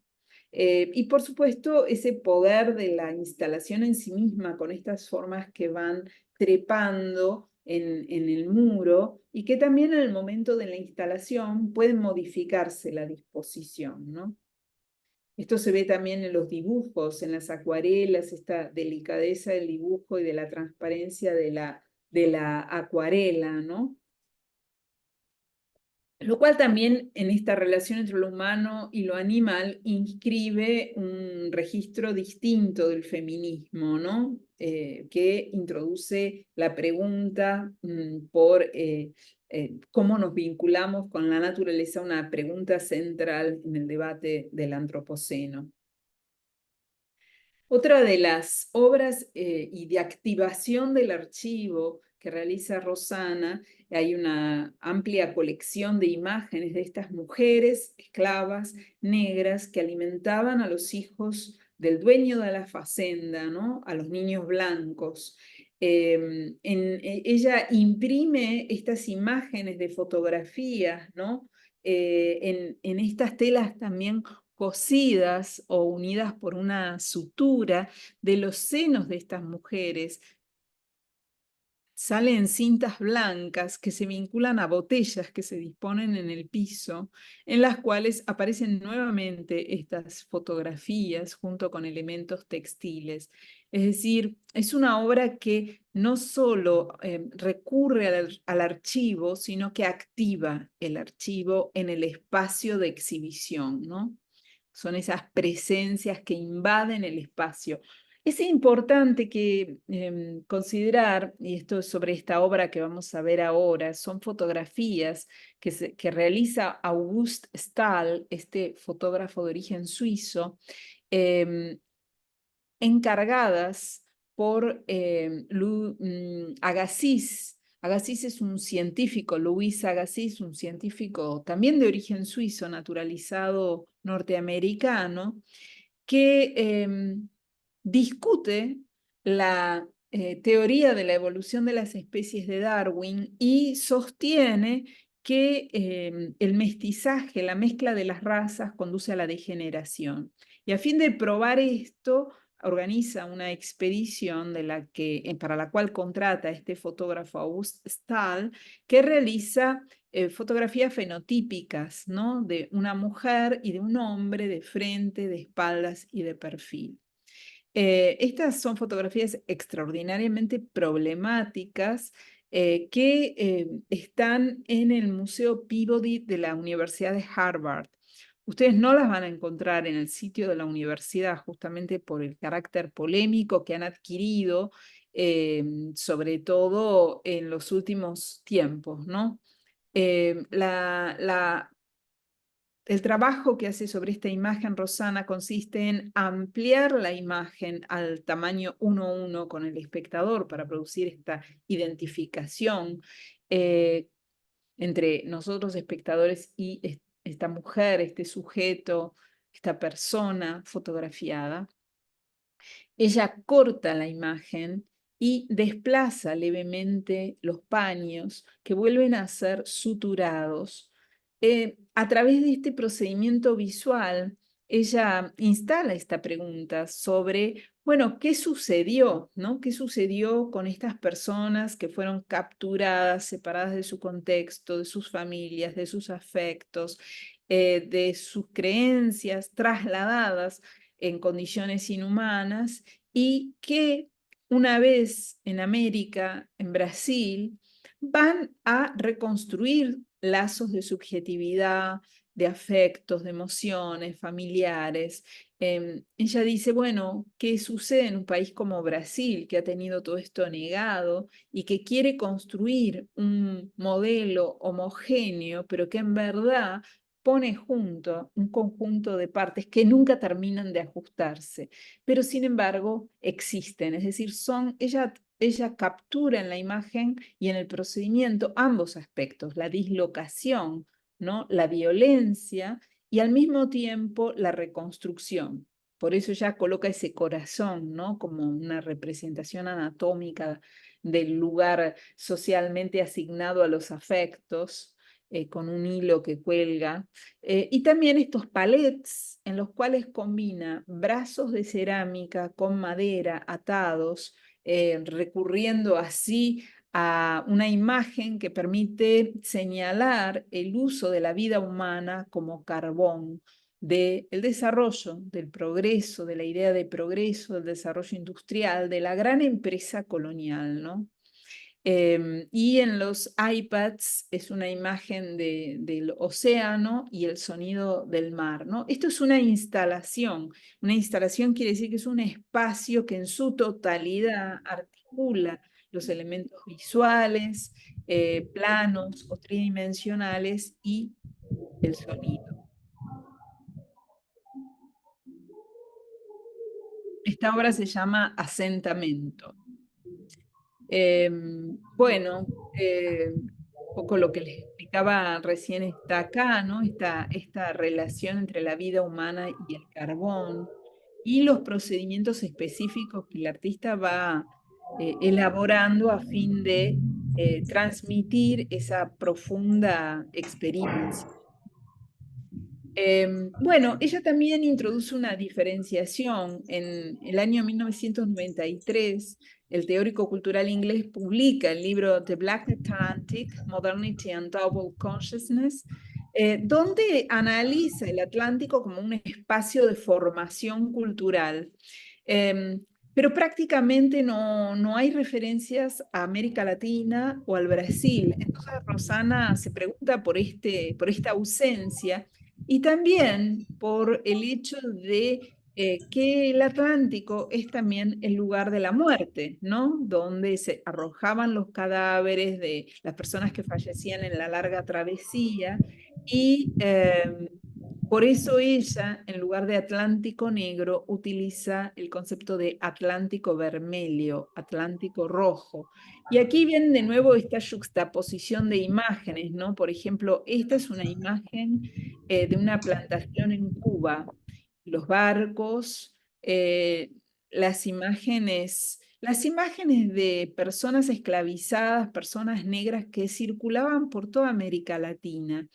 [SPEAKER 3] Y por supuesto, ese poder de la instalación en sí misma, con estas formas que van trepando en el muro y que también en el momento de la instalación pueden modificarse la disposición, ¿no? Esto se ve también en los dibujos, en las acuarelas, esta delicadeza del dibujo y de la transparencia de la acuarela, ¿no? Lo cual también en esta relación entre lo humano y lo animal inscribe un registro distinto del feminismo, ¿no? Que introduce la pregunta por cómo nos vinculamos con la naturaleza, una pregunta central en el debate del antropoceno. Otra de las obras y de activación del archivo que realiza Rosana, hay una amplia colección de imágenes de estas mujeres esclavas negras que alimentaban a los hijos del dueño de la fazenda, ¿no? A los niños blancos. Ella imprime estas imágenes de fotografías, ¿no? En estas telas también cosidas o unidas por una sutura de los senos de estas mujeres. Salen cintas blancas que se vinculan a botellas que se disponen en el piso, en las cuales aparecen nuevamente estas fotografías junto con elementos textiles. Es decir, es una obra que no solo recurre al archivo, sino que activa el archivo en el espacio de exhibición, ¿no? Son esas presencias que invaden el espacio. Es importante que considerar, y esto es sobre esta obra que vamos a ver ahora, son fotografías que realiza August Stahl, este fotógrafo de origen suizo, encargadas por Agassiz. Agassiz es un científico, Louis Agassiz, un científico también de origen suizo, naturalizado norteamericano, que discute la teoría de la evolución de las especies de Darwin y sostiene que el mestizaje, la mezcla de las razas, conduce a la degeneración. Y a fin de probar esto, organiza una expedición para la cual contrata a este fotógrafo August Stahl, que realiza fotografías fenotípicas, ¿no? De una mujer y de un hombre de frente, de espaldas y de perfil. Estas son fotografías extraordinariamente problemáticas que están en el Museo Peabody de la Universidad de Harvard. Ustedes no las van a encontrar en el sitio de la universidad justamente por el carácter polémico que han adquirido, sobre todo en los últimos tiempos, ¿no? El trabajo que hace sobre esta imagen Rosana consiste en ampliar la imagen al tamaño 1:1 con el espectador para producir esta identificación entre nosotros espectadores y esta mujer, este sujeto, esta persona fotografiada. Ella corta la imagen y desplaza levemente los paños que vuelven a ser suturados. A través de este procedimiento visual, ella instala esta pregunta sobre, bueno, ¿qué sucedió? ¿No? ¿Qué sucedió con estas personas que fueron capturadas, separadas de su contexto, de sus familias, de sus afectos, de sus creencias, trasladadas en condiciones inhumanas y que una vez en América, en Brasil, van a reconstruir lazos de subjetividad, de afectos, de emociones, familiares. Ella dice, bueno, ¿qué sucede en un país como Brasil, que ha tenido todo esto negado y que quiere construir un modelo homogéneo, pero que en verdad pone junto un conjunto de partes que nunca terminan de ajustarse, pero sin embargo existen, es decir, ella captura en la imagen y en el procedimiento ambos aspectos, la dislocación, ¿no? La violencia y al mismo tiempo la reconstrucción. Por eso ella coloca ese corazón, ¿no? Como una representación anatómica del lugar socialmente asignado a los afectos, con un hilo que cuelga, y también estos palets en los cuales combina brazos de cerámica con madera atados, recurriendo así a una imagen que permite señalar el uso de la vida humana como carbón, del desarrollo, del progreso, de la idea de progreso, del desarrollo industrial, de la gran empresa colonial, ¿no? Y en los iPads es una imagen del océano y el sonido del mar, ¿no? Esto es una instalación. Una instalación quiere decir que es un espacio que en su totalidad articula los elementos visuales, planos o tridimensionales y el sonido. Esta obra se llama Asentamento. Bueno, un poco lo que les explicaba recién está acá, ¿no? Esta relación entre la vida humana y el carbón y los procedimientos específicos que el artista va elaborando a fin de transmitir esa profunda experiencia. Bueno, ella también introduce una diferenciación. En el año 1993, el teórico cultural inglés publica el libro The Black Atlantic, Modernity and Double Consciousness, donde analiza el Atlántico como un espacio de formación cultural. Pero prácticamente no hay referencias a América Latina o al Brasil. Entonces Rosana se pregunta por esta ausencia y también por el hecho de que el Atlántico es también el lugar de la muerte, ¿no? Donde se arrojaban los cadáveres de las personas que fallecían en la larga travesía y por eso ella, en lugar de Atlántico negro, utiliza el concepto de Atlántico vermelho, Atlántico rojo. Y aquí viene de nuevo esta juxtaposición de imágenes, ¿no? Por ejemplo, esta es una imagen de una plantación en Cuba, los barcos, las imágenes de personas esclavizadas, personas negras que circulaban por toda América Latina.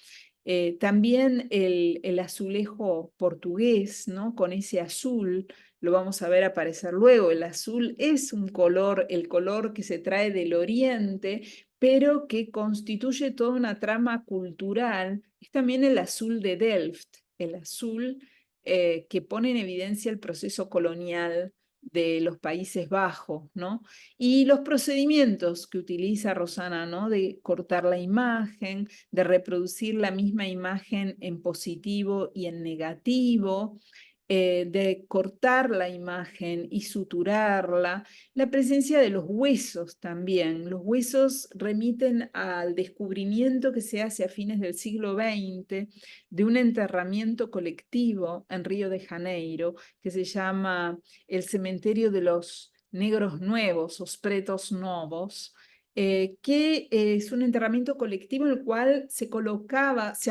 [SPEAKER 3] También el azulejo portugués, ¿no? Con ese azul, lo vamos a ver aparecer luego. El azul es un color, el color que se trae del oriente, pero que constituye toda una trama cultural. Es también el azul de Delft, el azul que pone en evidencia el proceso colonial de los Países Bajos, ¿no? Y los procedimientos que utiliza Rosana, ¿no? De cortar la imagen, de reproducir la misma imagen en positivo y en negativo, de cortar la imagen y suturarla, la presencia de los huesos también. Los huesos remiten al descubrimiento que se hace a fines del siglo XX de un enterramiento colectivo en Río de Janeiro que se llama el Cementerio de los Negros Nuevos, os Pretos Novos, que es un enterramiento colectivo en el cual se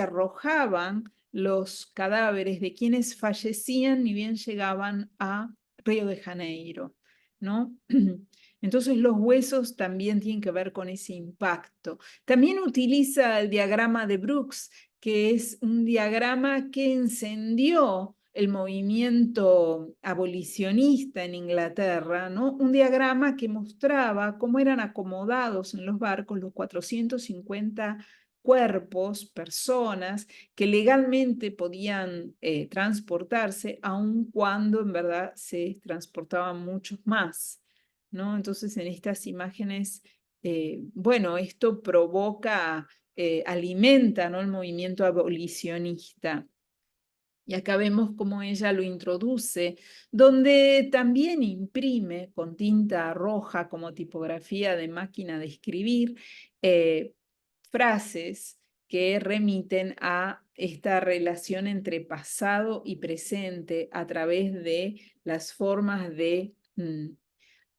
[SPEAKER 3] arrojaban los cadáveres de quienes fallecían ni bien llegaban a Río de Janeiro, ¿no? Entonces los huesos también tienen que ver con ese impacto. También utiliza el diagrama de Brooks, que es un diagrama que encendió el movimiento abolicionista en Inglaterra, ¿no? Un diagrama que mostraba cómo eran acomodados en los barcos los 450 cuerpos, personas que legalmente podían transportarse, aun cuando en verdad se transportaban muchos más, ¿no? Entonces en estas imágenes, bueno, esto provoca, alimenta, ¿no? El movimiento abolicionista. Y acá vemos cómo ella lo introduce, donde también imprime con tinta roja como tipografía de máquina de escribir frases que remiten a esta relación entre pasado y presente a través de las formas de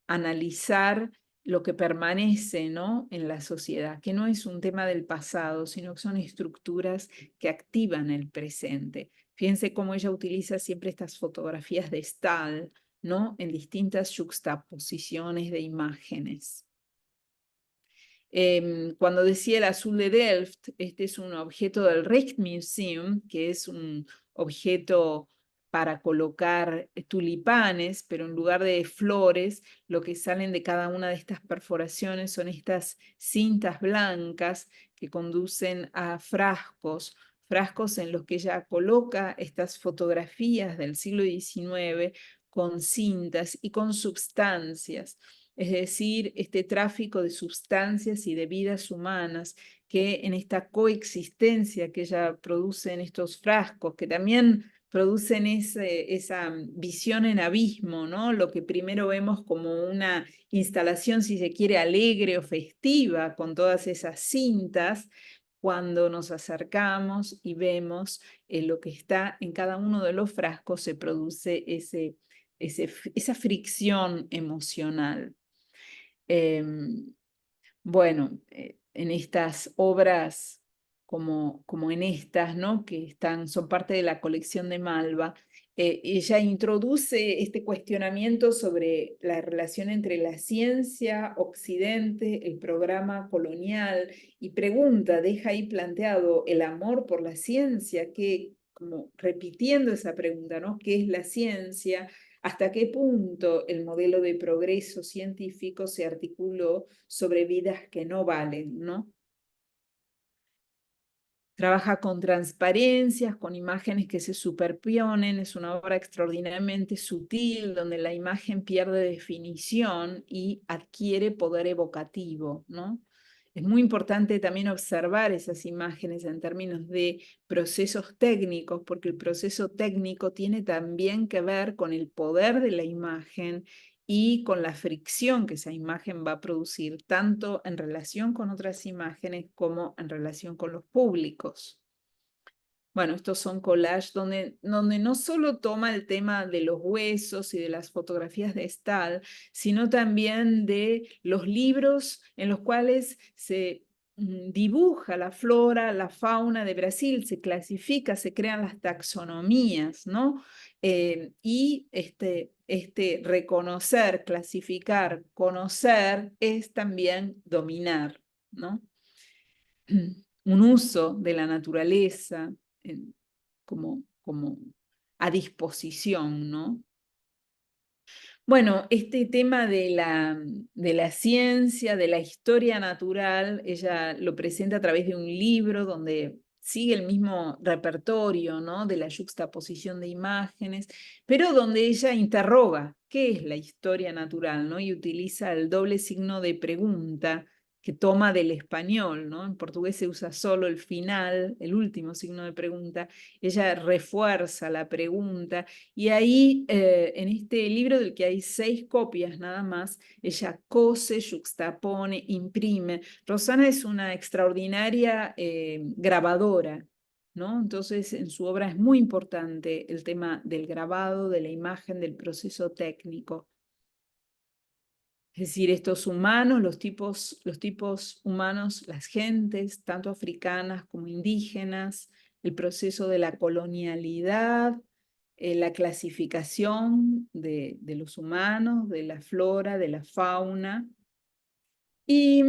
[SPEAKER 3] analizar lo que permanece, ¿no? En la sociedad, que no es un tema del pasado, sino que son estructuras que activan el presente. Fíjense cómo ella utiliza siempre estas fotografías de Stahl, ¿no? En distintas juxtaposiciones de imágenes. Cuando decía el azul de Delft, este es un objeto del Rijksmuseum, que es un objeto para colocar tulipanes, pero en lugar de flores, lo que salen de cada una de estas perforaciones son estas cintas blancas que conducen a frascos frascos en los que ella coloca estas fotografías del siglo XIX con cintas y con sustancias, es decir, este tráfico de sustancias y de vidas humanas que en esta coexistencia que ella produce en estos frascos, que también producen esa visión en abismo, ¿no? Lo que primero vemos como una instalación, si se quiere, alegre o festiva, con todas esas cintas, cuando nos acercamos y vemos lo que está en cada uno de los frascos, se produce esa fricción emocional. Bueno, en estas obras como en estas, ¿no? Que son parte de la colección de Malva, ella introduce este cuestionamiento sobre la relación entre la ciencia, Occidente, el programa colonial, y pregunta, deja ahí planteado el amor por la ciencia, como repitiendo esa pregunta, ¿no? ¿Qué es la ciencia? ¿Hasta qué punto el modelo de progreso científico se articuló sobre vidas que no valen, ¿no? Trabaja con transparencias, con imágenes que se superponen, es una obra extraordinariamente sutil, donde la imagen pierde definición y adquiere poder evocativo, ¿no? Es muy importante también observar esas imágenes en términos de procesos técnicos, porque el proceso técnico tiene también que ver con el poder de la imagen y con la fricción que esa imagen va a producir, tanto en relación con otras imágenes como en relación con los públicos. Bueno, estos son collages donde no solo toma el tema de los huesos y de las fotografías de Stahl, sino también de los libros en los cuales se dibuja la flora, la fauna de Brasil, se clasifica, se crean las taxonomías, ¿no? Y este reconocer, clasificar, conocer es también dominar, ¿no? Un uso de la naturaleza como a disposición, ¿no? Bueno, este tema de la ciencia, de la historia natural, ella lo presenta a través de un libro donde sigue el mismo repertorio, ¿no? De la yuxtaposición de imágenes, pero donde ella interroga qué es la historia natural, ¿no? Y utiliza el doble signo de pregunta que toma del español, ¿no? En portugués se usa solo el final, el último signo de pregunta. Ella refuerza la pregunta y ahí, en este libro del que hay 6 copias nada más, ella cose, yuxtapone, imprime. Rosana es una extraordinaria grabadora, ¿no? Entonces, en su obra es muy importante el tema del grabado, de la imagen, del proceso técnico. Es decir, estos humanos, los tipos humanos, las gentes, tanto africanas como indígenas, el proceso de la colonialidad, la clasificación de los humanos, de la flora, de la fauna. Y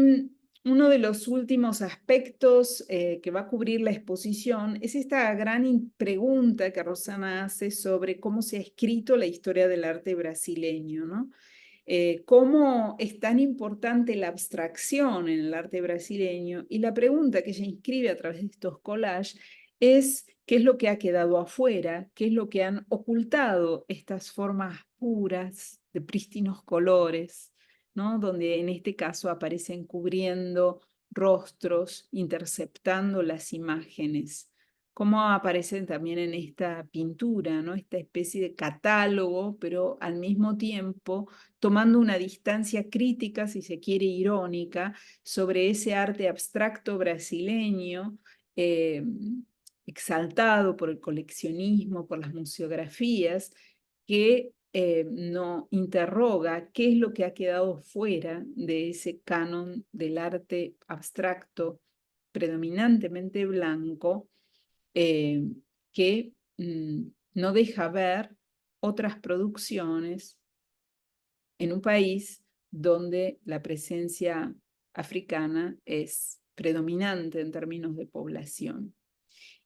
[SPEAKER 3] uno de los últimos aspectos que va a cubrir la exposición es esta gran pregunta que Rosana hace sobre cómo se ha escrito la historia del arte brasileño, ¿no? Cómo es tan importante la abstracción en el arte brasileño, y la pregunta que ella inscribe a través de estos collages es qué es lo que ha quedado afuera, qué es lo que han ocultado estas formas puras de prístinos colores, ¿no? Donde en este caso aparecen cubriendo rostros, interceptando las imágenes. Cómo aparecen también en esta pintura, ¿no? Esta especie de catálogo, pero al mismo tiempo tomando una distancia crítica, si se quiere, irónica, sobre ese arte abstracto brasileño, exaltado por el coleccionismo, por las museografías, que no interroga qué es lo que ha quedado fuera de ese canon del arte abstracto predominantemente blanco, que no deja ver otras producciones en un país donde la presencia africana es predominante en términos de población.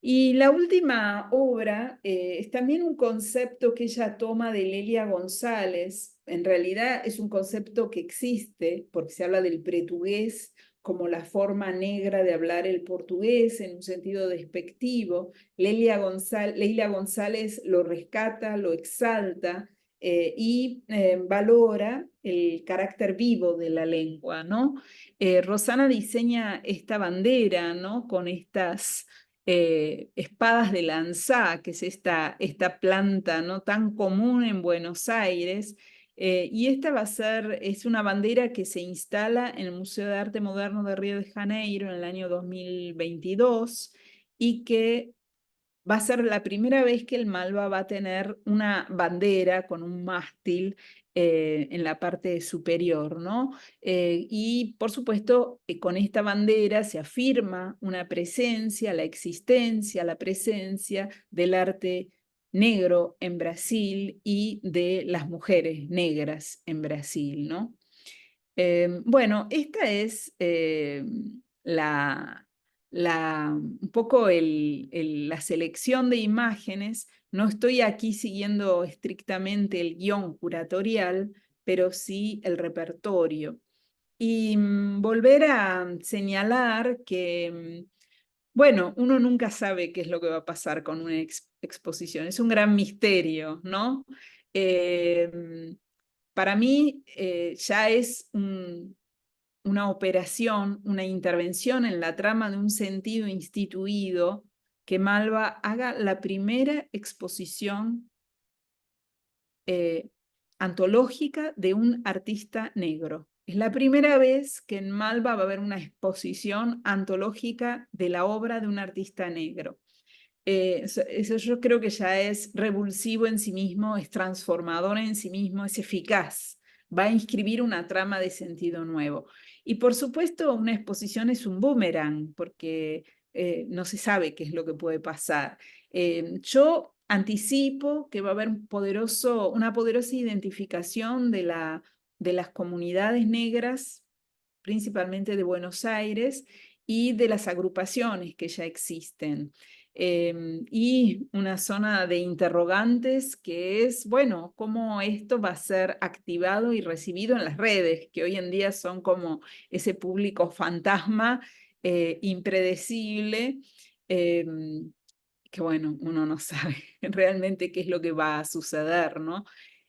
[SPEAKER 3] Y la última obra es también un concepto que ella toma de Lelia González. En realidad es un concepto que existe porque se habla del portugués como la forma negra de hablar el portugués en un sentido despectivo. Leila González lo rescata, lo exalta y valora el carácter vivo de la lengua, ¿no? Rosana diseña esta bandera, ¿no? Con estas espadas de lanzá, que es esta planta, ¿no? Tan común en Buenos Aires. Y esta es una bandera que se instala en el Museo de Arte Moderno de Río de Janeiro en el año 2022 y que va a ser la primera vez que el Malva va a tener una bandera con un mástil en la parte superior, ¿no? Y por supuesto, con esta bandera se afirma una presencia, la existencia, la presencia del arte negro en Brasil y de las mujeres negras en Brasil, ¿no? Bueno, esta es un poco la selección de imágenes. No estoy aquí siguiendo estrictamente el guión curatorial, pero sí el repertorio. Y volver a señalar que, bueno, uno nunca sabe qué es lo que va a pasar con una exposición. Es un gran misterio, ¿no? Para mí ya es una operación, una intervención en la trama de un sentido instituido que Malva haga la primera exposición antológica de un artista negro. Es la primera vez que en Malva va a haber una exposición antológica de la obra de un artista negro. Eso yo creo que ya es revulsivo en sí mismo, es transformador en sí mismo, es eficaz, va a inscribir una trama de sentido nuevo. Y por supuesto, una exposición es un boomerang, porque no se sabe qué es lo que puede pasar. Yo anticipo que va a haber una poderosa identificación de las comunidades negras, principalmente de Buenos Aires, y de las agrupaciones que ya existen. Y una zona de interrogantes que es, bueno, cómo esto va a ser activado y recibido en las redes, que hoy en día son como ese público fantasma impredecible, que bueno, uno no sabe realmente qué es lo que va a suceder, ¿no?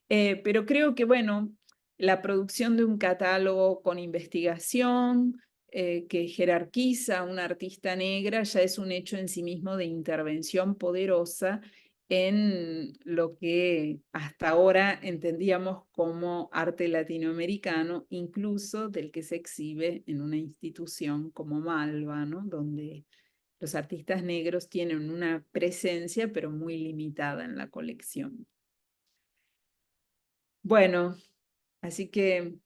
[SPEAKER 3] Pero creo que, bueno, la producción de un catálogo con investigación, que jerarquiza a una artista negra ya es un hecho en sí mismo de intervención poderosa en lo que hasta ahora entendíamos como arte latinoamericano, incluso del que se exhibe en una institución como Malva, ¿no? Donde los artistas negros tienen una presencia, pero muy limitada en la colección. Bueno, así que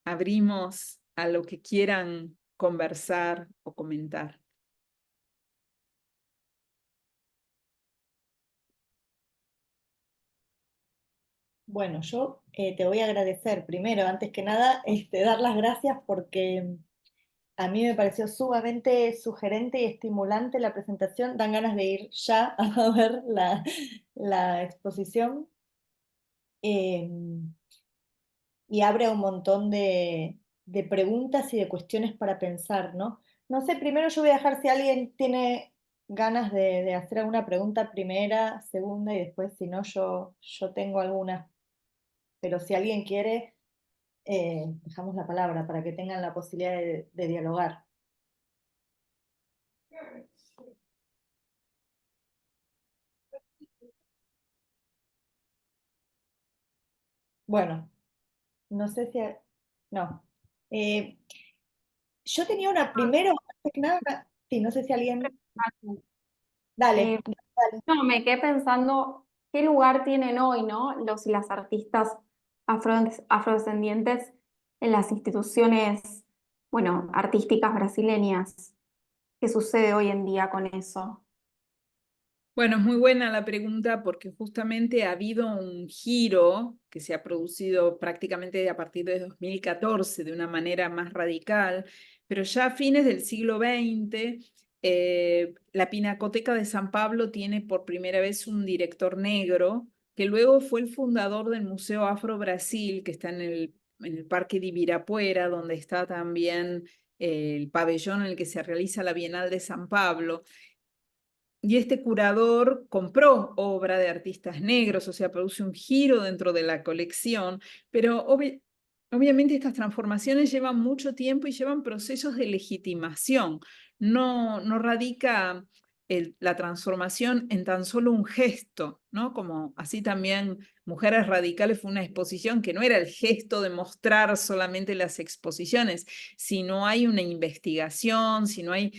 [SPEAKER 3] abrimos a lo que quieran conversar o comentar.
[SPEAKER 1] Bueno, yo te voy a agradecer primero, antes que nada, dar las gracias porque a mí me pareció sumamente sugerente y estimulante la presentación. Dan ganas de ir ya a ver la exposición. Eh, y abre un montón de preguntas y de cuestiones para pensar, ¿no? No sé, primero yo voy a dejar si alguien tiene ganas de hacer alguna pregunta primera, segunda y después, si no, yo tengo alguna. Pero si alguien quiere, dejamos la palabra para que tengan la posibilidad de dialogar. Bueno, no sé si... No. Eh, yo tenía una primero, antes que nada, sí, no sé si alguien...
[SPEAKER 4] Eh,
[SPEAKER 1] Dale, dale.
[SPEAKER 4] no, me quedé pensando qué lugar tienen hoy, ¿no? Los y las artistas afrodescendientes en las instituciones, bueno, artísticas brasileñas. ¿Qué sucede hoy en día con eso?
[SPEAKER 3] Bueno, es muy buena la pregunta porque justamente ha habido un giro que se ha producido prácticamente a partir de 2014 de una manera más radical, pero ya a fines del siglo XX, la Pinacoteca de San Pablo tiene por primera vez un director negro, que luego fue el fundador del Museo Afro Brasil, que está en el Parque de Ibirapuera, donde está también el pabellón en el que se realiza la Bienal de San Pablo. Y este curador compró obra de artistas negros, o sea, produce un giro dentro de la colección, pero obviamente estas transformaciones llevan mucho tiempo y llevan procesos de legitimación. No radica la transformación en tan solo un gesto, ¿no? Como así también Mujeres Radicales fue una exposición que no era el gesto de mostrar solamente las exposiciones, sino hay una investigación, sino hay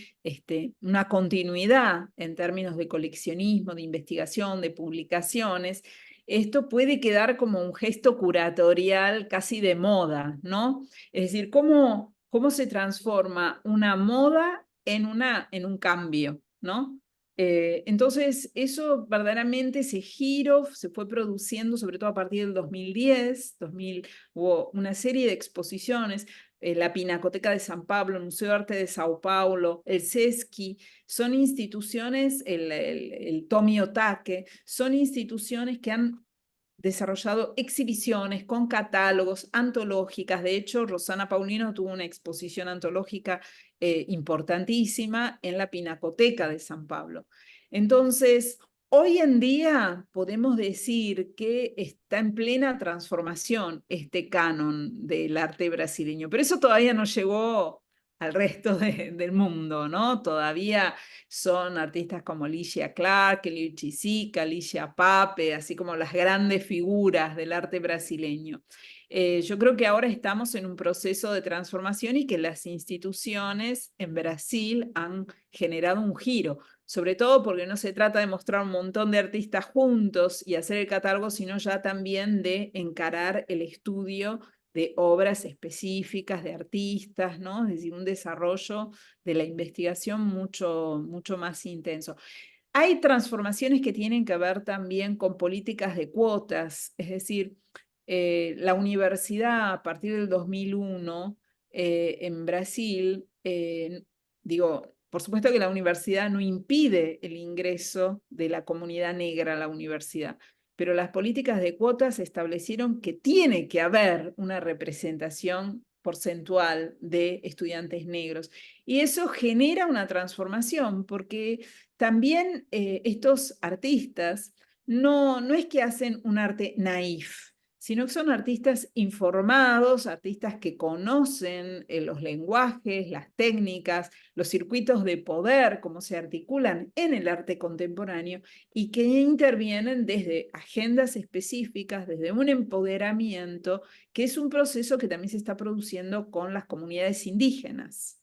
[SPEAKER 3] una continuidad en términos de coleccionismo, de investigación, de publicaciones. Esto puede quedar como un gesto curatorial casi de moda, ¿no? Es decir, cómo se transforma una moda en un cambio, ¿no? Entonces, eso verdaderamente, ese giro se fue produciendo, sobre todo a partir del 2010, hubo una serie de exposiciones, la Pinacoteca de San Pablo, el Museo de Arte de Sao Paulo, el SESC, son instituciones, el Tomi Otake, son instituciones que han desarrollado exhibiciones con catálogos, antológicas. De hecho, Rosana Paulino tuvo una exposición antológica importantísima en la Pinacoteca de San Pablo. Entonces, hoy en día podemos decir que está en plena transformación este canon del arte brasileño, pero eso todavía no llegó al resto del mundo, ¿no? Todavía son artistas como Ligia Clark, Liucci Sica, Ligia Pape, así como las grandes figuras del arte brasileño. Yo creo que ahora estamos en un proceso de transformación y que las instituciones en Brasil han generado un giro, sobre todo porque no se trata de mostrar un montón de artistas juntos y hacer el catálogo, sino ya también de encarar el estudio de obras específicas, de artistas, ¿no? Es decir, un desarrollo de la investigación mucho más intenso. Hay transformaciones que tienen que ver también con políticas de cuotas, es decir, la universidad a partir del 2001 en Brasil, digo, por supuesto que la universidad no impide el ingreso de la comunidad negra a la universidad, pero las políticas de cuotas establecieron que tiene que haber una representación porcentual de estudiantes negros. Y eso genera una transformación, porque también estos artistas no es que hacen un arte naif, sino que son artistas informados, artistas que conocen los lenguajes, las técnicas, los circuitos de poder, cómo se articulan en el arte contemporáneo y que intervienen desde agendas específicas, desde un empoderamiento, que es un proceso que también se está produciendo con las comunidades indígenas.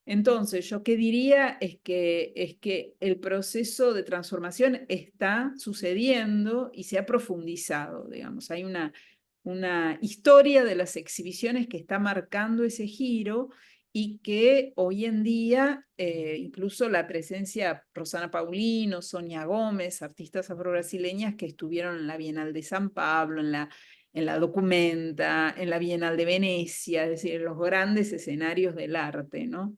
[SPEAKER 3] Entonces, yo qué diría es que el proceso de transformación está sucediendo y se ha profundizado, digamos. Hay una historia de las exhibiciones que está marcando ese giro y que hoy en día, incluso la presencia Rosana Paulino, Sonia Gómez, artistas afrobrasileñas que estuvieron en la Bienal de San Pablo, en la Documenta, en la Bienal de Venecia, es decir, en los grandes escenarios del arte, ¿no?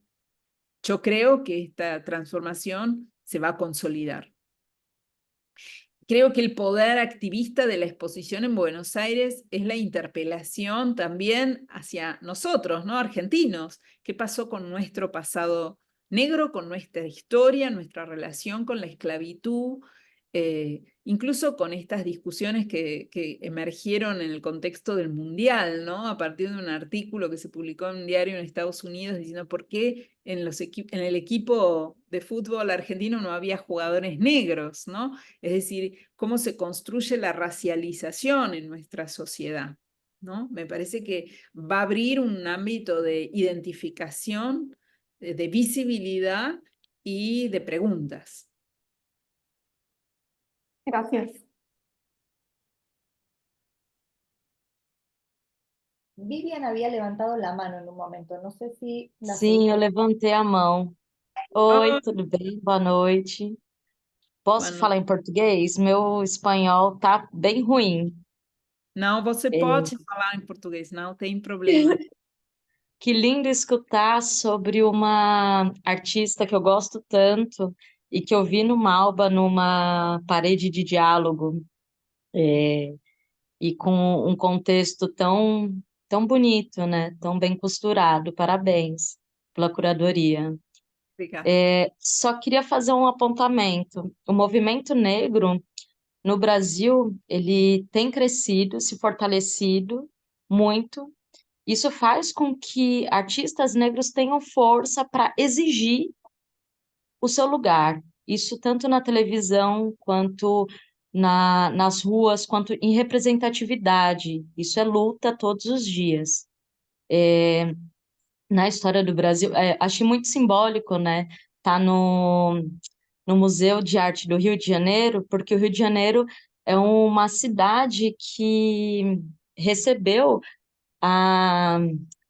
[SPEAKER 3] Yo creo que esta transformación se va a consolidar. Creo que el poder activista de la exposición en Buenos Aires es la interpelación también hacia nosotros, ¿no? Argentinos. ¿Qué pasó con nuestro pasado negro, con nuestra historia, nuestra relación con la esclavitud? Incluso con estas discusiones que emergieron en el contexto del Mundial, ¿no? A partir de un artículo que se publicó en un diario en Estados Unidos diciendo por qué en el equipo de fútbol argentino no había jugadores negros, ¿no? Es decir, cómo se construye la racialización en nuestra sociedad, ¿no? Me parece que va a abrir un ámbito de identificación, de visibilidad y de preguntas.
[SPEAKER 4] Gracias.
[SPEAKER 1] Vivian había levantado la mano en un momento, no sé si la
[SPEAKER 5] Sim, eu levantei a mão. Oi, tudo bem? Boa noite. Posso
[SPEAKER 3] Bueno,
[SPEAKER 5] falar em português? Meu espanhol tá bem ruim.
[SPEAKER 3] não, você
[SPEAKER 5] É,
[SPEAKER 3] pode falar em português, não tem problema.
[SPEAKER 5] que lindo escutar sobre uma artista que eu gosto tanto e que eu vi no Malba, numa parede de diálogo, e com um contexto tão bonito, né? Tão bem costurado. Parabéns. pela curadoria.
[SPEAKER 3] Obrigada.
[SPEAKER 5] Só queria fazer um apontamento. O movimento negro no Brasil, ele tem crescido, se fortalecido muito. Isso faz com que artistas negros tenham força para exigir o seu lugar. Isso tanto na televisão, quanto nas ruas, quanto em representatividade. Isso é luta todos os dias. Na história do Brasil, achei muito simbólico, né? Tá no Museu de Arte do Rio de Janeiro, porque o Rio de Janeiro é uma cidade que recebeu a,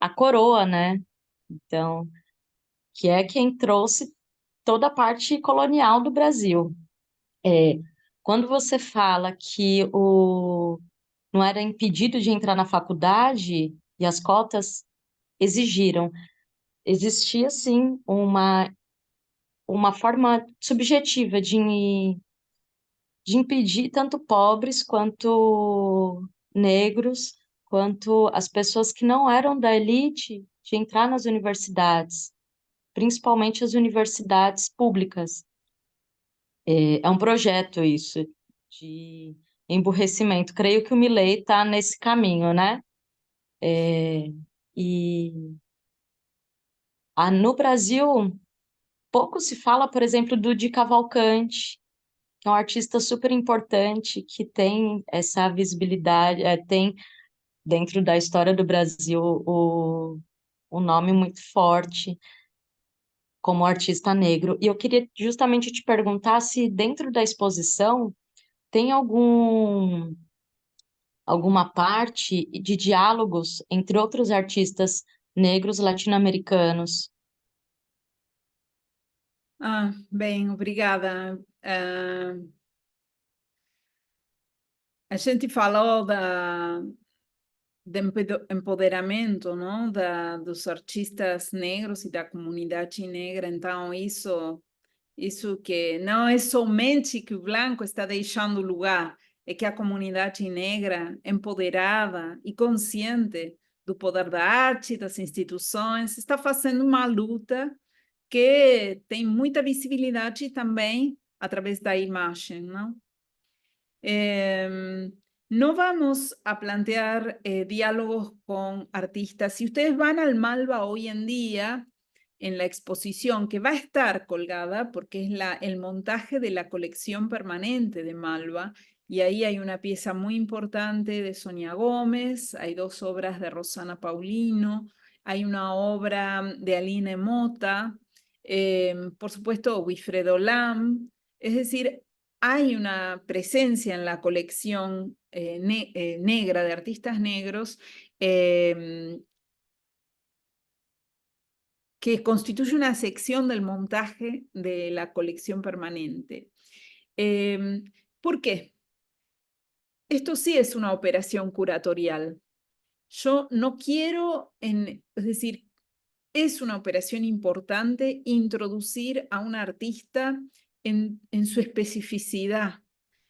[SPEAKER 5] a coroa, né? Então, que é quem trouxe toda a parte colonial do Brasil. Quando você fala que não era impedido de entrar na faculdade e as cotas exigiram, existia sim uma forma subjetiva de impedir tanto pobres quanto negros, quanto as pessoas que não eram da elite de entrar nas universidades, principalmente as universidades públicas. É um projeto isso, de emburrecimento. Creio que o Milei está nesse caminho, né? E no Brasil, pouco se fala, por exemplo, do Di Cavalcanti, que é um artista super importante, que tem essa visibilidade, tem dentro da história do Brasil um nome muito forte como artista negro. E eu queria justamente te perguntar se dentro da exposição tem alguma parte de diálogos entre outros artistas negros latino-americanos.
[SPEAKER 3] Bem, obrigada. A gente falou de empoderamento, não? Dos artistas negros e da comunidade negra, então isso que não é somente que o branco está deixando lugar, é que a comunidade negra, empoderada e consciente do poder da arte, das instituições, está fazendo uma luta que tem muita visibilidade também através da imagem, não? No vamos a plantear diálogos con artistas. Si ustedes van al Malva hoy en día, en la exposición que va a estar colgada, porque es el montaje de la colección permanente de Malva, y ahí hay una pieza muy importante de Sonia Gómez, hay 2 obras de Rosana Paulino, hay una obra de Aline Mota, por supuesto Wilfredo Lam, es decir, hay una presencia en la colección negra de artistas negros que constituye una sección del montaje de la colección permanente. ¿Por qué? Esto sí es una operación curatorial. Yo no quiero, es decir, es una operación importante introducir a un artista en su especificidad,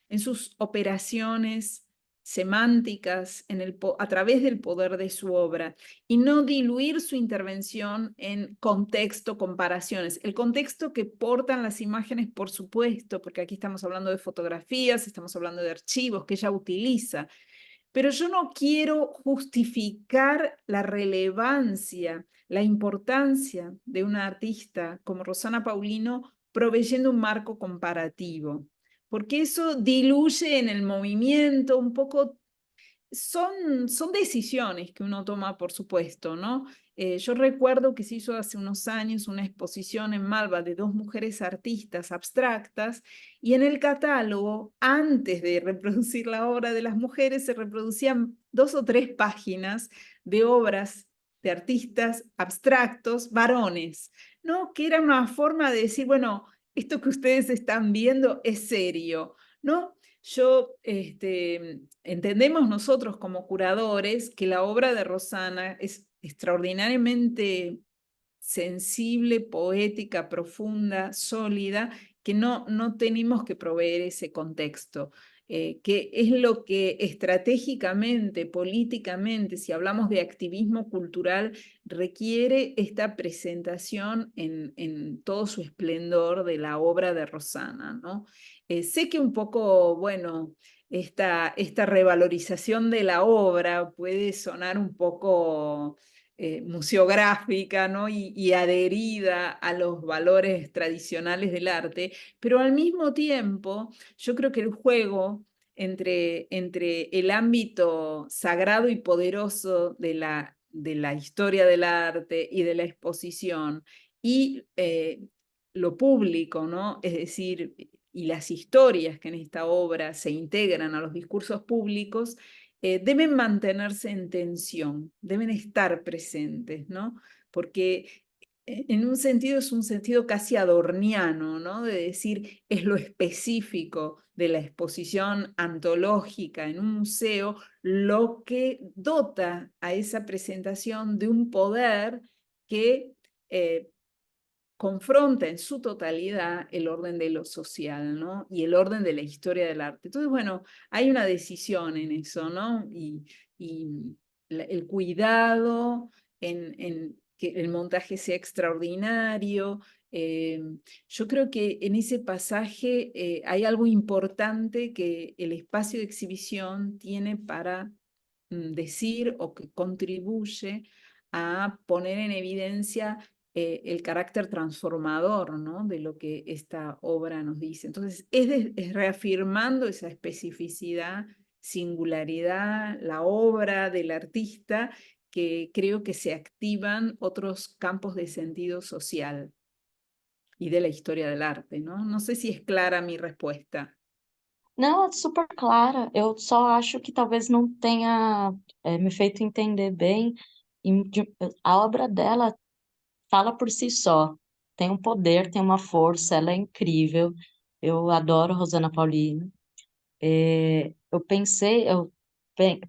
[SPEAKER 3] en sus operaciones semánticas, a través del poder de su obra, y no diluir su intervención en contexto, comparaciones. El contexto que portan las imágenes, por supuesto, porque aquí estamos hablando de fotografías, estamos hablando de archivos que ella utiliza, pero yo no quiero justificar la relevancia, la importancia de una artista como Rosana Paulino proveyendo un marco comparativo, porque eso diluye en el movimiento un poco. Son decisiones que uno toma, por supuesto, ¿no? Yo recuerdo que se hizo hace unos años una exposición en Malva de 2 mujeres artistas abstractas y en el catálogo, antes de reproducir la obra de las mujeres, se reproducían 2 o 3 páginas de obras de artistas abstractos varones, ¿no? Que era una forma de decir, bueno, esto que ustedes están viendo es serio, ¿no? Entendemos nosotros como curadores que la obra de Rosana es extraordinariamente sensible, poética, profunda, sólida, que no tenemos que proveer ese contexto. que es lo que estratégicamente, políticamente, si hablamos de activismo cultural, requiere esta presentación en todo su esplendor de la obra de Rosana, ¿no? Sé que un poco, bueno, esta revalorización de la obra puede sonar un poco museográfica, ¿no? y adherida a los valores tradicionales del arte, pero al mismo tiempo yo creo que el juego entre el ámbito sagrado y poderoso de la historia del arte y de la exposición y lo público, ¿no? Es decir, y las historias que en esta obra se integran a los discursos públicos, deben mantenerse en tensión, deben estar presentes, ¿no? Porque en un sentido es un sentido casi adorniano, ¿no? De decir, es lo específico de la exposición antológica en un museo lo que dota a esa presentación de un poder que confronta en su totalidad el orden de lo social, ¿no? Y el orden de la historia del arte. Entonces, bueno, hay una decisión en eso, ¿no? Y el cuidado en que el montaje sea extraordinario. Yo creo que en ese pasaje hay algo importante que el espacio de exhibición tiene para decir o que contribuye a poner en evidencia el carácter transformador, ¿no? de lo que esta obra nos dice. Entonces, es reafirmando esa especificidad, singularidad, la obra del artista, que creo que se activan otros campos de sentido social y de la historia del arte, ¿no? No sé si es clara mi respuesta.
[SPEAKER 5] Não, é super clara. Eu só acho que talvez não tenha me feito entender bem. A obra dela fala por si só. Tem um poder, tem uma força, ela é incrível. Eu adoro Rosana Paulino. Eu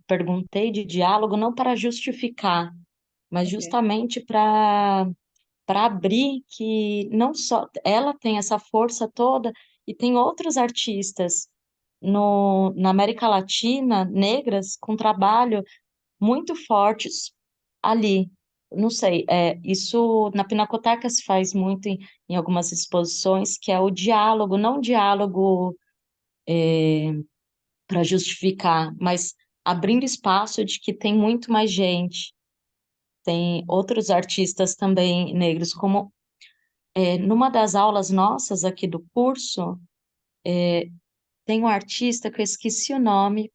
[SPEAKER 5] perguntei de diálogo não para justificar, mas
[SPEAKER 3] Ok.
[SPEAKER 5] justamente para abrir que não só ela tem essa força toda e tem outros artistas na América Latina, negras, com trabalho muito fortes ali. Não sei, isso na Pinacoteca se faz muito em algumas exposições, que é o diálogo, não o diálogo para justificar, mas abrindo espaço de que tem muito mais gente, tem outros artistas também negros, como numa das aulas nossas aqui do curso, tem um artista que eu esqueci o nome,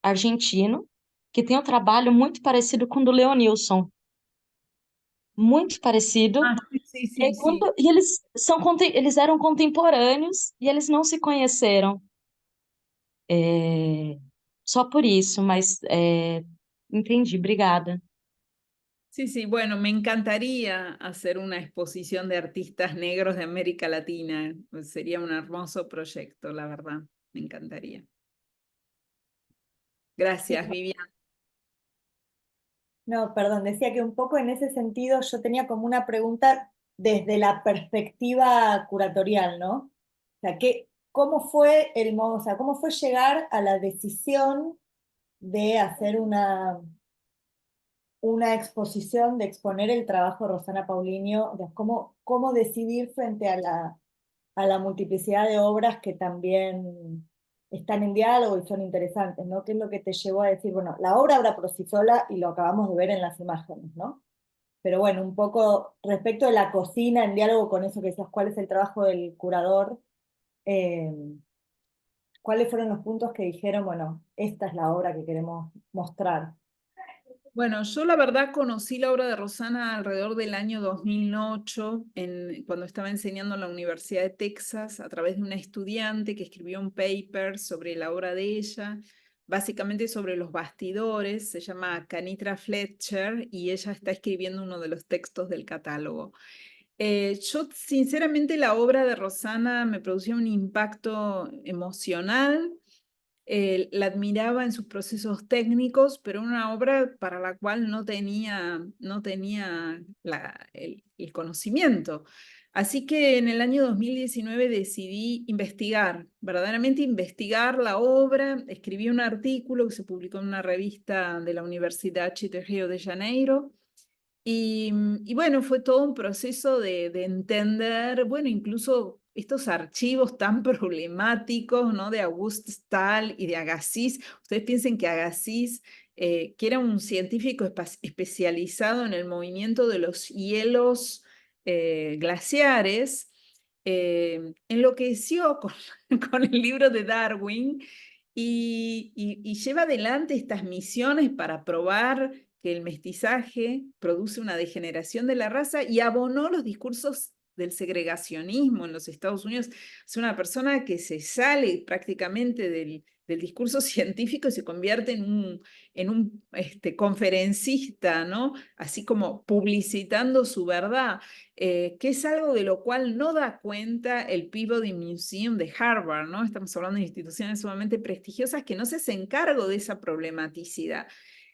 [SPEAKER 5] argentino, que tem um trabalho muito parecido com o do Leonilson. Muito parecido.
[SPEAKER 3] Ah, sí, sí, sí.
[SPEAKER 5] E eles eram contemporâneos e eles não se conheceram. Só por isso, mas entendi, obrigada.
[SPEAKER 3] Sí, sí, bueno, me encantaría hacer una exposición de artistas negros de América Latina. Sería un hermoso proyecto, la verdad. Me encantaría. Gracias,
[SPEAKER 1] Sí,
[SPEAKER 3] Vivian.
[SPEAKER 1] no, perdón, decía que un poco en ese sentido yo tenía como una pregunta desde la perspectiva curatorial, ¿no? O sea, ¿cómo fue el modo, o sea, cómo fue llegar a la decisión de hacer una exposición, de exponer el trabajo de Rosana Paulinho, de cómo decidir frente a la multiplicidad de obras que también están en diálogo y son interesantes, ¿no? ¿Qué es lo que te llevó a decir, bueno, la obra habla por sí sola y lo acabamos de ver en las imágenes, ¿no? Pero bueno, un poco respecto de la cocina, en diálogo con eso que decías, ¿cuál es el trabajo del curador? Eh, ¿Cuáles fueron los puntos que dijeron, bueno, esta es la obra que queremos mostrar?
[SPEAKER 3] Bueno, yo la verdad conocí la obra de Rosana alrededor del año 2008, cuando estaba enseñando en la Universidad de Texas, a través de una estudiante que escribió un paper sobre la obra de ella, básicamente sobre los bastidores. Se llama Kanitra Fletcher y ella está escribiendo uno de los textos del catálogo. Yo, sinceramente, la obra de Rosana me producía un impacto emocional. La admiraba en sus procesos técnicos, pero una obra para la cual no tenía el conocimiento. Así que en el año 2019 decidí investigar, verdaderamente investigar la obra. Escribí un artículo que se publicó en una revista de la Universidad de Río de Janeiro. Y bueno, fue todo un proceso de entender, bueno, incluso estos archivos tan problemáticos, ¿no? De Auguste Stahl y de Agassiz. Ustedes piensen que Agassiz, que era un científico especializado en el movimiento de los hielos glaciares, enloqueció con, con el libro de Darwin y lleva adelante estas misiones para probar que el mestizaje produce una degeneración de la raza y abonó los discursos del segregacionismo en los Estados Unidos. Es una persona que se sale prácticamente del discurso científico y se convierte en un conferencista, ¿no? Así como publicitando su verdad, que es algo de lo cual no da cuenta el Peabody Museum de Harvard, ¿no? Estamos hablando de instituciones sumamente prestigiosas que no se hacen cargo de esa problematicidad.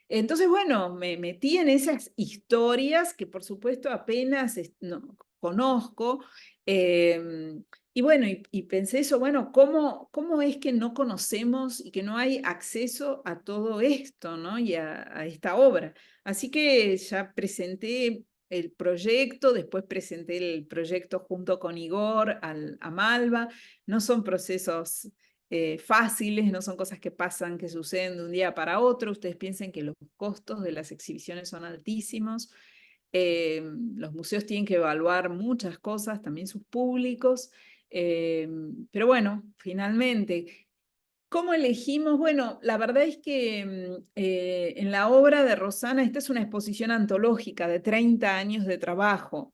[SPEAKER 3] Entonces, bueno, me metí en esas historias que por supuesto apenas no, conozco. Y bueno, y pensé eso, bueno, ¿cómo es que no conocemos y que no hay acceso a todo esto, ¿no? Y a esta obra? Así que ya presenté el proyecto, después presenté el proyecto junto con Igor a Malva. No son procesos fáciles, no son cosas que pasan, que suceden de un día para otro. Ustedes piensen que los costos de las exhibiciones son altísimos. Los museos tienen que evaluar muchas cosas, también sus públicos. Pero bueno, finalmente, ¿cómo elegimos? Bueno, la verdad es que en la obra de Rosana, esta es una exposición antológica de 30 años de trabajo.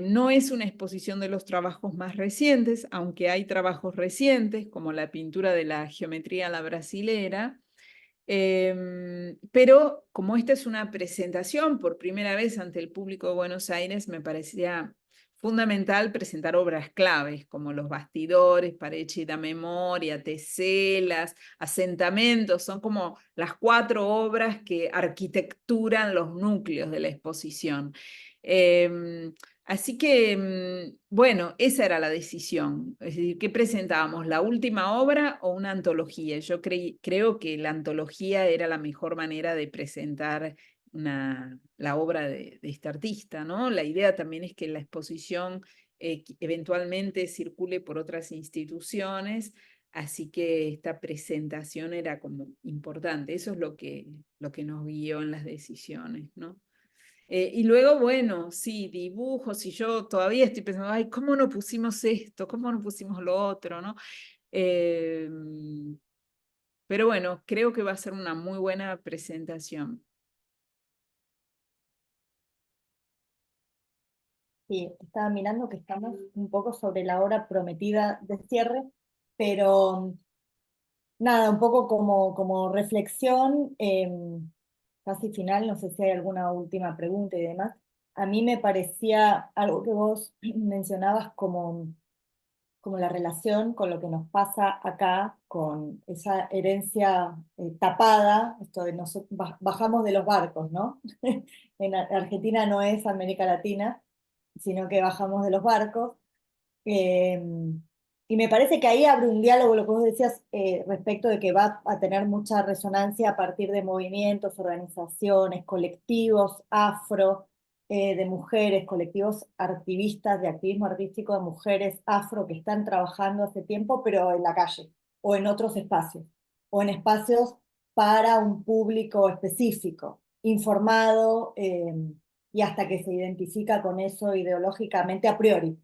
[SPEAKER 3] No es una exposición de los trabajos más recientes, aunque hay trabajos recientes, como la pintura de la geometría a la brasilera. Pero como esta es una presentación por primera vez ante el público de Buenos Aires, me parecía fundamental presentar obras claves como los bastidores, Parecci da Memoria, Teselas, Asentamientos, son como las 4 obras que arquitecturan los núcleos de la exposición. Así que, bueno, esa era la decisión. Es decir, ¿qué presentábamos? ¿La última obra o una antología? Yo creo que la antología era la mejor manera de presentar la obra de este artista, ¿no? La idea también es que la exposición eventualmente circule por otras instituciones, así que esta presentación era como importante. Eso es lo que nos guió en las decisiones, ¿no? Y luego, bueno, sí, dibujos, y yo todavía estoy pensando, ay, ¿cómo no pusimos esto? ¿Cómo no pusimos lo otro? ¿No? Pero bueno, creo que va a ser una muy buena presentación.
[SPEAKER 1] Sí, estaba mirando que estamos un poco sobre la hora prometida de cierre, pero nada, un poco como reflexión, casi final, no sé si hay alguna última pregunta y demás. A mí me parecía algo que vos mencionabas como la relación con lo que nos pasa acá, con esa herencia tapada, esto de bajamos de los barcos, ¿no? En Argentina no es América Latina, sino que bajamos de los barcos. Eh, y me parece que ahí abre un diálogo, lo que vos decías, respecto de que va a tener mucha resonancia a partir de movimientos, organizaciones, colectivos afro, de mujeres, colectivos activistas, de activismo artístico de mujeres afro que están trabajando hace tiempo, pero en la calle, o en otros espacios, o en espacios para un público específico, informado, y hasta que se identifica con eso ideológicamente a priori.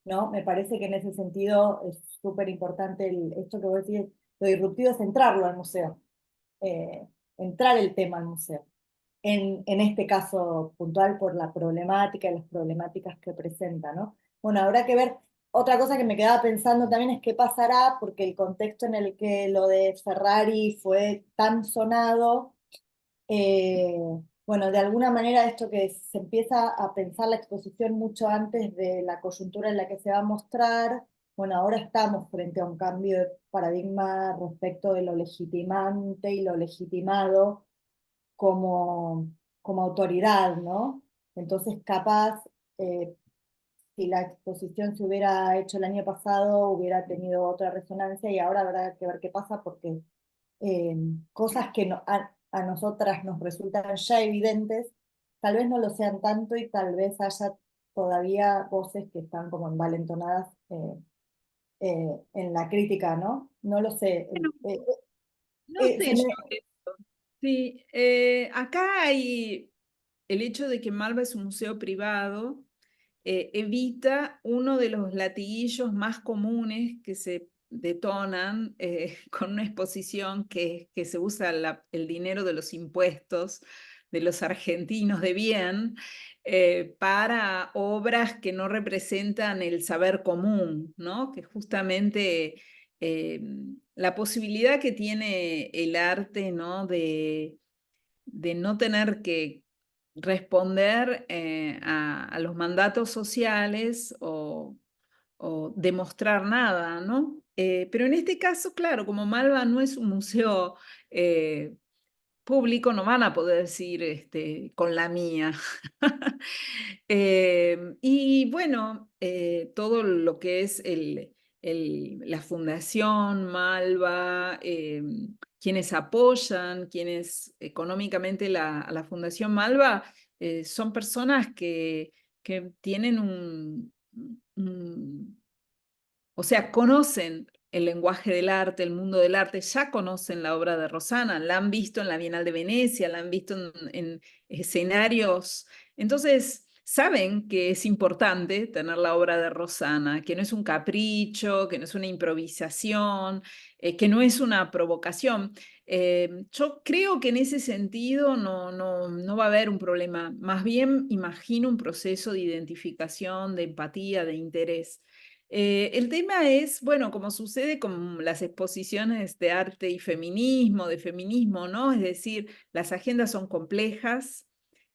[SPEAKER 1] ¿No? Me parece que en ese sentido es súper importante esto que vos decís, lo disruptivo es entrarlo al museo, eh, entrar el tema al museo. En este caso puntual por la problemática y las problemáticas que presenta, ¿no? Bueno, habrá que ver. Otra cosa que me quedaba pensando también es qué pasará, porque el contexto en el que lo de Ferrari fue tan sonado, eh, bueno, de alguna manera esto que se empieza a pensar la exposición mucho antes de la coyuntura en la que se va a mostrar, bueno, ahora estamos frente a un cambio de paradigma respecto de lo legitimante y lo legitimado como autoridad, ¿no? Entonces, capaz, eh, si la exposición se hubiera hecho el año pasado, hubiera tenido otra resonancia y ahora habrá que ver qué pasa porque cosas que a nosotras nos resultan ya evidentes, tal vez no lo sean tanto y tal vez haya todavía voces que están como envalentonadas en la crítica, ¿no? No lo sé.
[SPEAKER 3] Bueno, no sé yo eso. Sí, acá hay el hecho de que Malva es un museo privado, evita uno de los latiguillos más comunes que se detonan con una exposición que se usa el dinero de los impuestos de los argentinos de bien para obras que no representan el saber común, ¿no? Que justamente la posibilidad que tiene el arte, ¿no? De no tener que responder a los mandatos sociales o demostrar nada, ¿no? Pero en este caso, claro, como Malva no es un museo público, no van a poder decir con la mía. Y bueno, todo lo que es la Fundación Malva, quienes apoyan, quienes económicamente a la Fundación Malva, son personas que tienen o sea, conocen el lenguaje del arte, el mundo del arte, ya conocen la obra de Rosana, la han visto en la Bienal de Venecia, la han visto en escenarios. Entonces, saben que es importante tener la obra de Rosana, que no es un capricho, que no es una improvisación, que no es una provocación. Yo creo que en ese sentido no va a haber un problema. Más bien imagino un proceso de identificación, de empatía, de interés. El tema es, bueno, como sucede con las exposiciones de arte y feminismo, de feminismo, ¿no? Es decir, las agendas son complejas,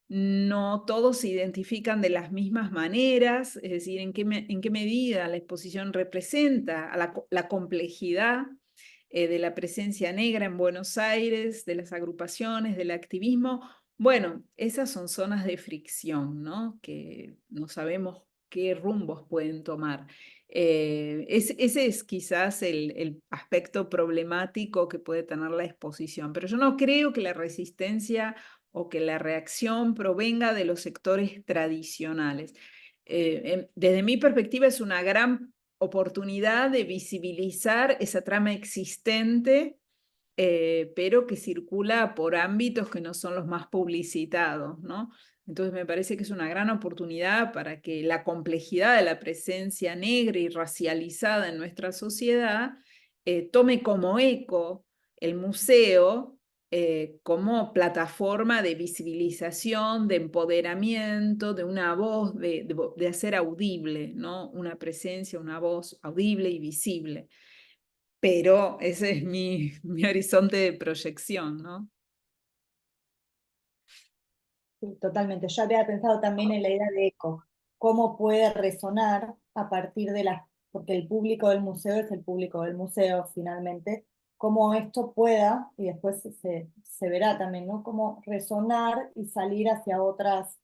[SPEAKER 3] no todos se identifican de las mismas maneras, es decir, en qué medida la exposición representa a la complejidad de la presencia negra en Buenos Aires, de las agrupaciones, del activismo. Bueno, esas son zonas de fricción, ¿no? Que no sabemos qué rumbos pueden tomar. Ese es quizás el aspecto problemático que puede tener la exposición, pero yo no creo que la resistencia o que la reacción provenga de los sectores tradicionales. Desde mi perspectiva es una gran oportunidad de visibilizar esa trama existente, pero que circula por ámbitos que no son los más publicitados, ¿no? Entonces me parece que es una gran oportunidad para que la complejidad de la presencia negra y racializada en nuestra sociedad tome como eco el museo como plataforma de visibilización, de empoderamiento, de una voz, de hacer audible, ¿no? Una presencia, una voz audible y visible. Pero ese es mi horizonte de proyección, ¿no?
[SPEAKER 1] Sí, totalmente. Yo había pensado también en la idea de eco, cómo puede resonar a partir de porque el público del museo es el público del museo finalmente, cómo esto pueda, y después se verá también, ¿no? Cómo resonar y salir hacia a otros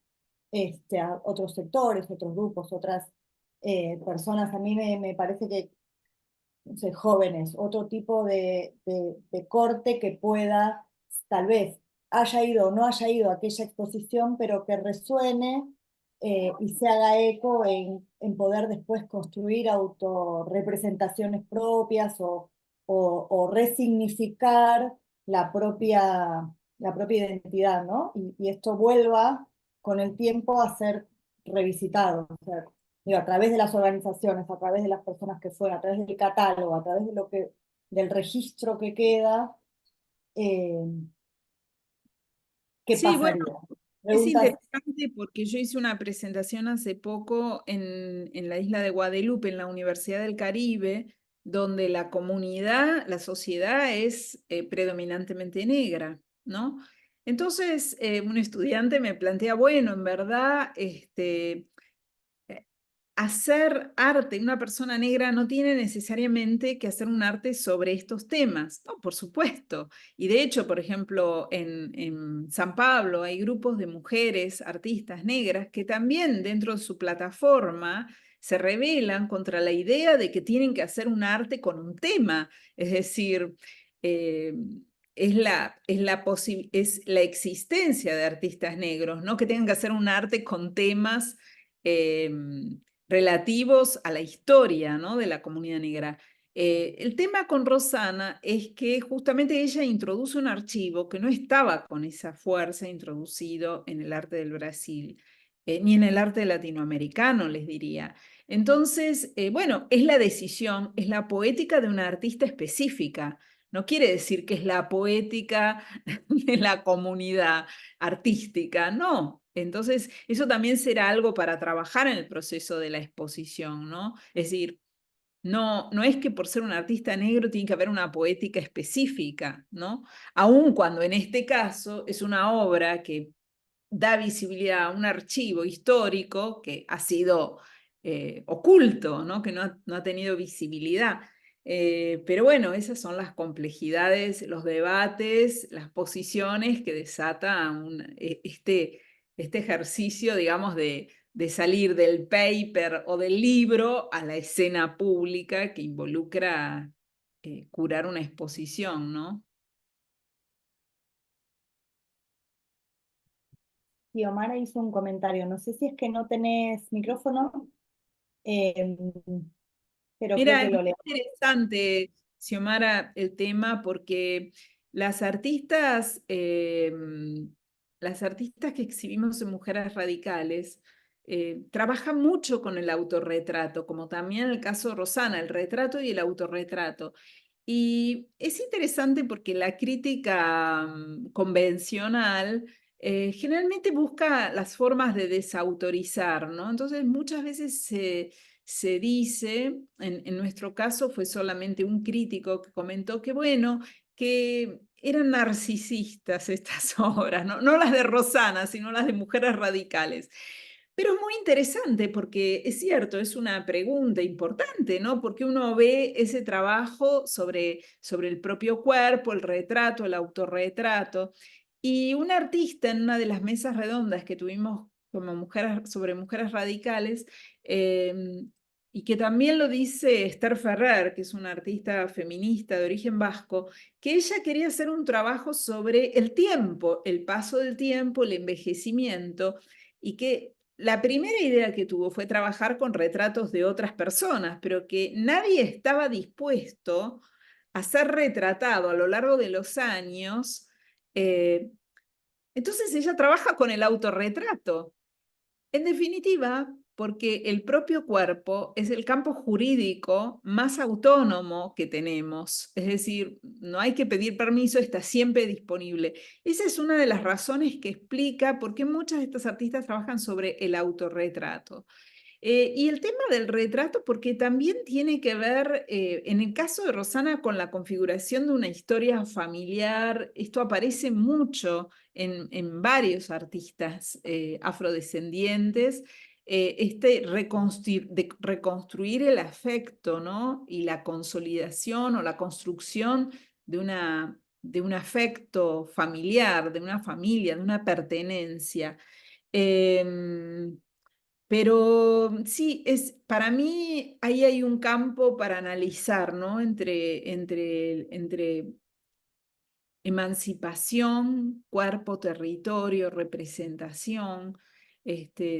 [SPEAKER 1] sectores, otros grupos, otras personas. A mí me parece que, no sé, jóvenes, otro tipo de corte que pueda, tal vez haya ido o no haya ido a aquella exposición, pero que resuene y se haga eco en poder después construir autorrepresentaciones propias o resignificar la propia identidad, ¿no? Y esto vuelva con el tiempo a ser revisitado. O sea, digo, a través de las organizaciones, a través de las personas que fueron, a través del catálogo, a través del registro que queda, eh, ¿qué
[SPEAKER 3] Sí, bueno,
[SPEAKER 1] pasaría?
[SPEAKER 3] es
[SPEAKER 1] Preguntas.
[SPEAKER 3] interesante porque yo hice una presentación hace poco en la isla de Guadalupe, en la Universidad del Caribe, donde la comunidad, la sociedad es predominantemente negra, ¿no? Entonces, un estudiante me plantea, bueno, en verdad, hacer arte, una persona negra no tiene necesariamente que hacer un arte sobre estos temas, no, por supuesto. Y de hecho, por ejemplo, en San Pablo hay grupos de mujeres, artistas negras, que también dentro de su plataforma se rebelan contra la idea de que tienen que hacer un arte con un tema, es decir, es la existencia de artistas negros, no que tengan que hacer un arte con temas relativos a la historia, ¿no?, de la comunidad negra. El tema con Rosana es que justamente ella introduce un archivo que no estaba con esa fuerza introducido en el arte del Brasil, ni en el arte latinoamericano, les diría. Entonces, bueno, es la decisión, es la poética de una artista específica. No quiere decir que es la poética de la comunidad artística, no. Entonces, eso también será algo para trabajar en el proceso de la exposición, ¿no? Es decir, no es que por ser un artista negro tiene que haber una poética específica, ¿no? Aun cuando en este caso es una obra que da visibilidad a un archivo histórico que ha sido oculto, ¿no?, que no ha tenido visibilidad. Pero bueno, esas son las complejidades, los debates, las posiciones que desata este ejercicio, digamos, de salir del paper o del libro a la escena pública que involucra curar una exposición, ¿no?
[SPEAKER 1] Y Omar hizo un comentario, no sé si es que no tenés micrófono, eh, pero creo
[SPEAKER 3] Mira,
[SPEAKER 1] que
[SPEAKER 3] es
[SPEAKER 1] lo
[SPEAKER 3] muy
[SPEAKER 1] leo.
[SPEAKER 3] interesante, Xiomara, el tema porque las artistas, las artistas que exhibimos en Mujeres Radicales trabajan mucho con el autorretrato, como también en el caso de Rosana, el retrato y el autorretrato. Y es interesante porque la crítica convencional generalmente busca las formas de desautorizar, ¿no? Entonces muchas veces se dice, en nuestro caso fue solamente un crítico que comentó que bueno, que eran narcisistas estas obras, ¿no? No las de Rosana, sino las de Mujeres Radicales. Pero es muy interesante porque es cierto, es una pregunta importante, ¿no? Porque uno ve ese trabajo sobre el propio cuerpo, el retrato, el autorretrato. Y un artista en una de las mesas redondas que tuvimos como sobre mujeres radicales, y que también lo dice Esther Ferrer, que es una artista feminista de origen vasco, que ella quería hacer un trabajo sobre el tiempo, el paso del tiempo, el envejecimiento, y que la primera idea que tuvo fue trabajar con retratos de otras personas, pero que nadie estaba dispuesto a ser retratado a lo largo de los años. Entonces ella trabaja con el autorretrato. En definitiva, porque el propio cuerpo es el campo jurídico más autónomo que tenemos. Es decir, no hay que pedir permiso, está siempre disponible. Esa es una de las razones que explica por qué muchas de estas artistas trabajan sobre el autorretrato. Y el tema del retrato, porque también tiene que ver, en el caso de Rosana, con la configuración de una historia familiar. Esto aparece mucho en varios artistas afrodescendientes, de reconstruir el afecto, ¿no? Y la consolidación o la construcción de un afecto familiar, de una familia, de una pertenencia. Pero sí, para mí ahí hay un campo para analizar, ¿no? Entre emancipación, cuerpo, territorio, representación.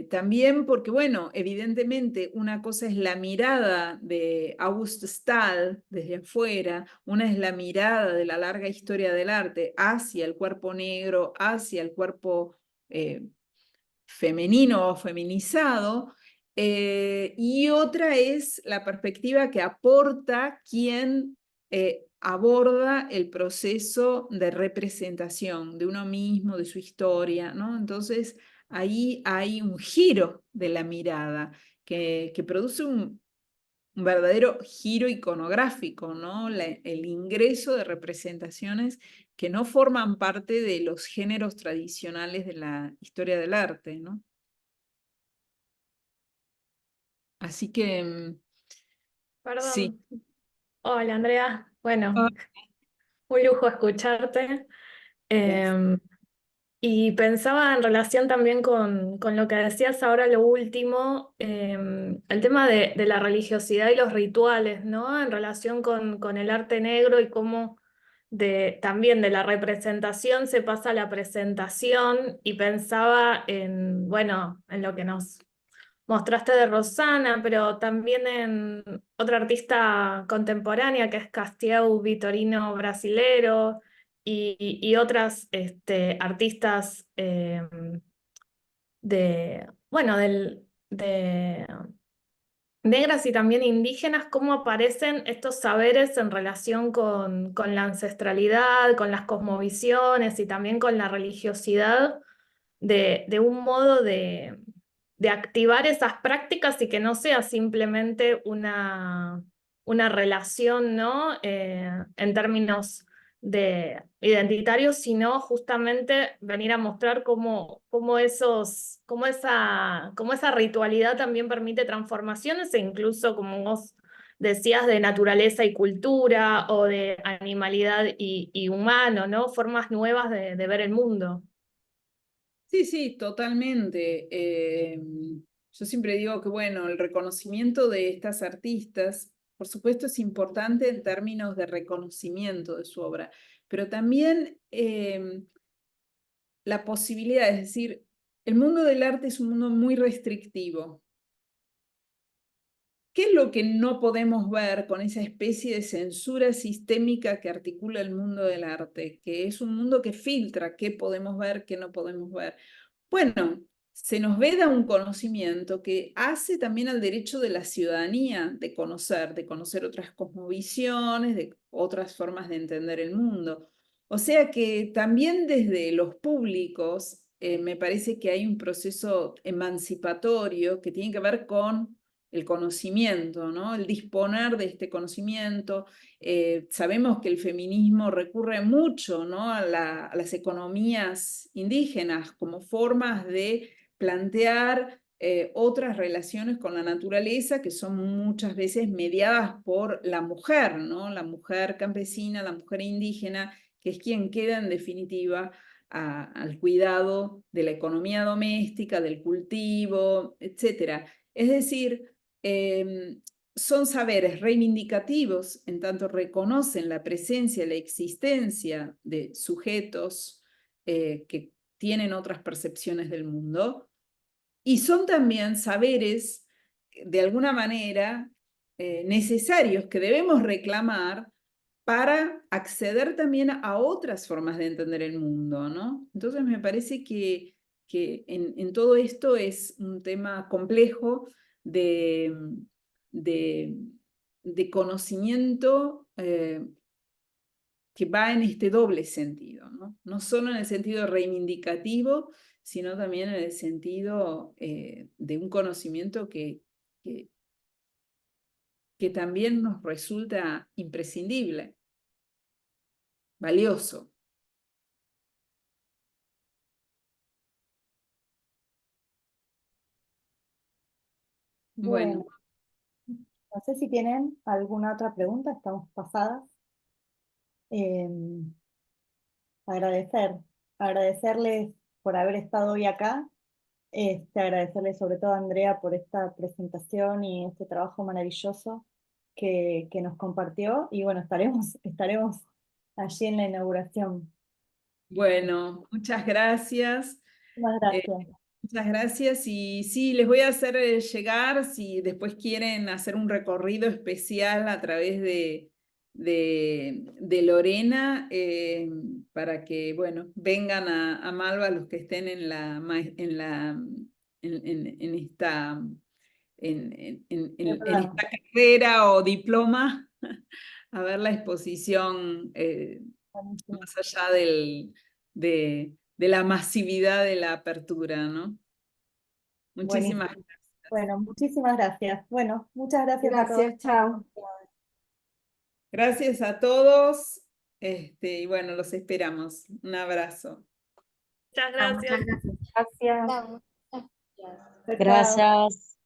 [SPEAKER 3] También porque, bueno, evidentemente una cosa es la mirada de August Stahl desde afuera, una es la mirada de la larga historia del arte hacia el cuerpo negro, hacia el cuerpo femenino o feminizado, y otra es la perspectiva que aporta quien aborda el proceso de representación de uno mismo, de su historia, ¿no? Entonces, ahí hay un giro de la mirada que produce un verdadero giro iconográfico, ¿no? El ingreso de representaciones que no forman parte de los géneros tradicionales de la historia del arte, ¿no? Así que sí.
[SPEAKER 6] Perdón. Hola, Andrea. Bueno, un lujo escucharte.
[SPEAKER 3] Gracias.
[SPEAKER 6] Y pensaba en relación también con lo que decías ahora, lo último, el tema de la religiosidad y los rituales, ¿no? En relación con el arte negro y cómo también de la representación se pasa a la presentación, y pensaba en, bueno, en lo que nos mostraste de Rosana, pero también en otra artista contemporánea que es Castiel Vitorino brasilero, y otras artistas bueno, de negras y también indígenas, cómo aparecen estos saberes en relación con la ancestralidad, con las cosmovisiones y también con la religiosidad, de un modo de activar esas prácticas y que no sea simplemente una relación, ¿no? En términos de identitarios, sino justamente venir a mostrar cómo esa ritualidad también permite transformaciones, e incluso, como vos decías, de naturaleza y cultura, o de animalidad y humano, ¿no? Formas nuevas de ver el mundo.
[SPEAKER 3] Sí, sí, totalmente. Yo siempre digo que, bueno, el reconocimiento de estas artistas, por supuesto, es importante en términos de reconocimiento de su obra, pero también la posibilidad, es decir, el mundo del arte es un mundo muy restrictivo. ¿Qué es lo que no podemos ver con esa especie de censura sistémica que articula el mundo del arte? Que es un mundo que filtra qué podemos ver, qué no podemos ver. Bueno, se nos veda un conocimiento que hace también al derecho de la ciudadanía de conocer otras cosmovisiones, de otras formas de entender el mundo. O sea que también desde los públicos me parece que hay un proceso emancipatorio que tiene que ver con el conocimiento, ¿no? El disponer de este conocimiento. Sabemos que el feminismo recurre mucho, ¿no? a las economías indígenas como formas de plantear otras relaciones con la naturaleza que son muchas veces mediadas por la mujer, ¿no? La mujer campesina, la mujer indígena, que es quien queda en definitiva al cuidado de la economía doméstica, del cultivo, etc. Es decir, son saberes reivindicativos en tanto reconocen la presencia, la existencia de sujetos que tienen otras percepciones del mundo, y son también saberes, de alguna manera, necesarios que debemos reclamar para acceder también a otras formas de entender el mundo, ¿no? Entonces me parece que en todo esto es un tema complejo de, de conocimiento que va en este doble sentido, ¿no? No solo en el sentido reivindicativo, sino también en el sentido de un conocimiento que también nos resulta imprescindible, valioso. Bueno,
[SPEAKER 1] No sé si tienen alguna otra pregunta, estamos pasadas. Agradecer, agradecerles por haber estado hoy acá, agradecerles sobre todo a Andrea por esta presentación y este trabajo maravilloso que nos compartió, y bueno, estaremos allí en la inauguración.
[SPEAKER 3] bueno, muchas gracias.
[SPEAKER 1] Muchas gracias.
[SPEAKER 3] Muchas gracias, y sí, les voy a hacer llegar, si después quieren hacer un recorrido especial a través de Lorena, para que, bueno, vengan a Malva los que estén en esta, en esta carrera o diploma, a ver la exposición más allá de la masividad de la apertura, ¿no? Muchísimas
[SPEAKER 1] Buenísimo.
[SPEAKER 3] gracias.
[SPEAKER 1] Bueno, muchísimas gracias. Bueno, muchas gracias a todos.
[SPEAKER 4] Gracias, chao.
[SPEAKER 3] Gracias a todos, y bueno, los esperamos. Un abrazo.
[SPEAKER 6] Muchas
[SPEAKER 4] Muchas
[SPEAKER 6] gracias.
[SPEAKER 4] gracias. Gracias.
[SPEAKER 1] Chao, chao.
[SPEAKER 5] Gracias.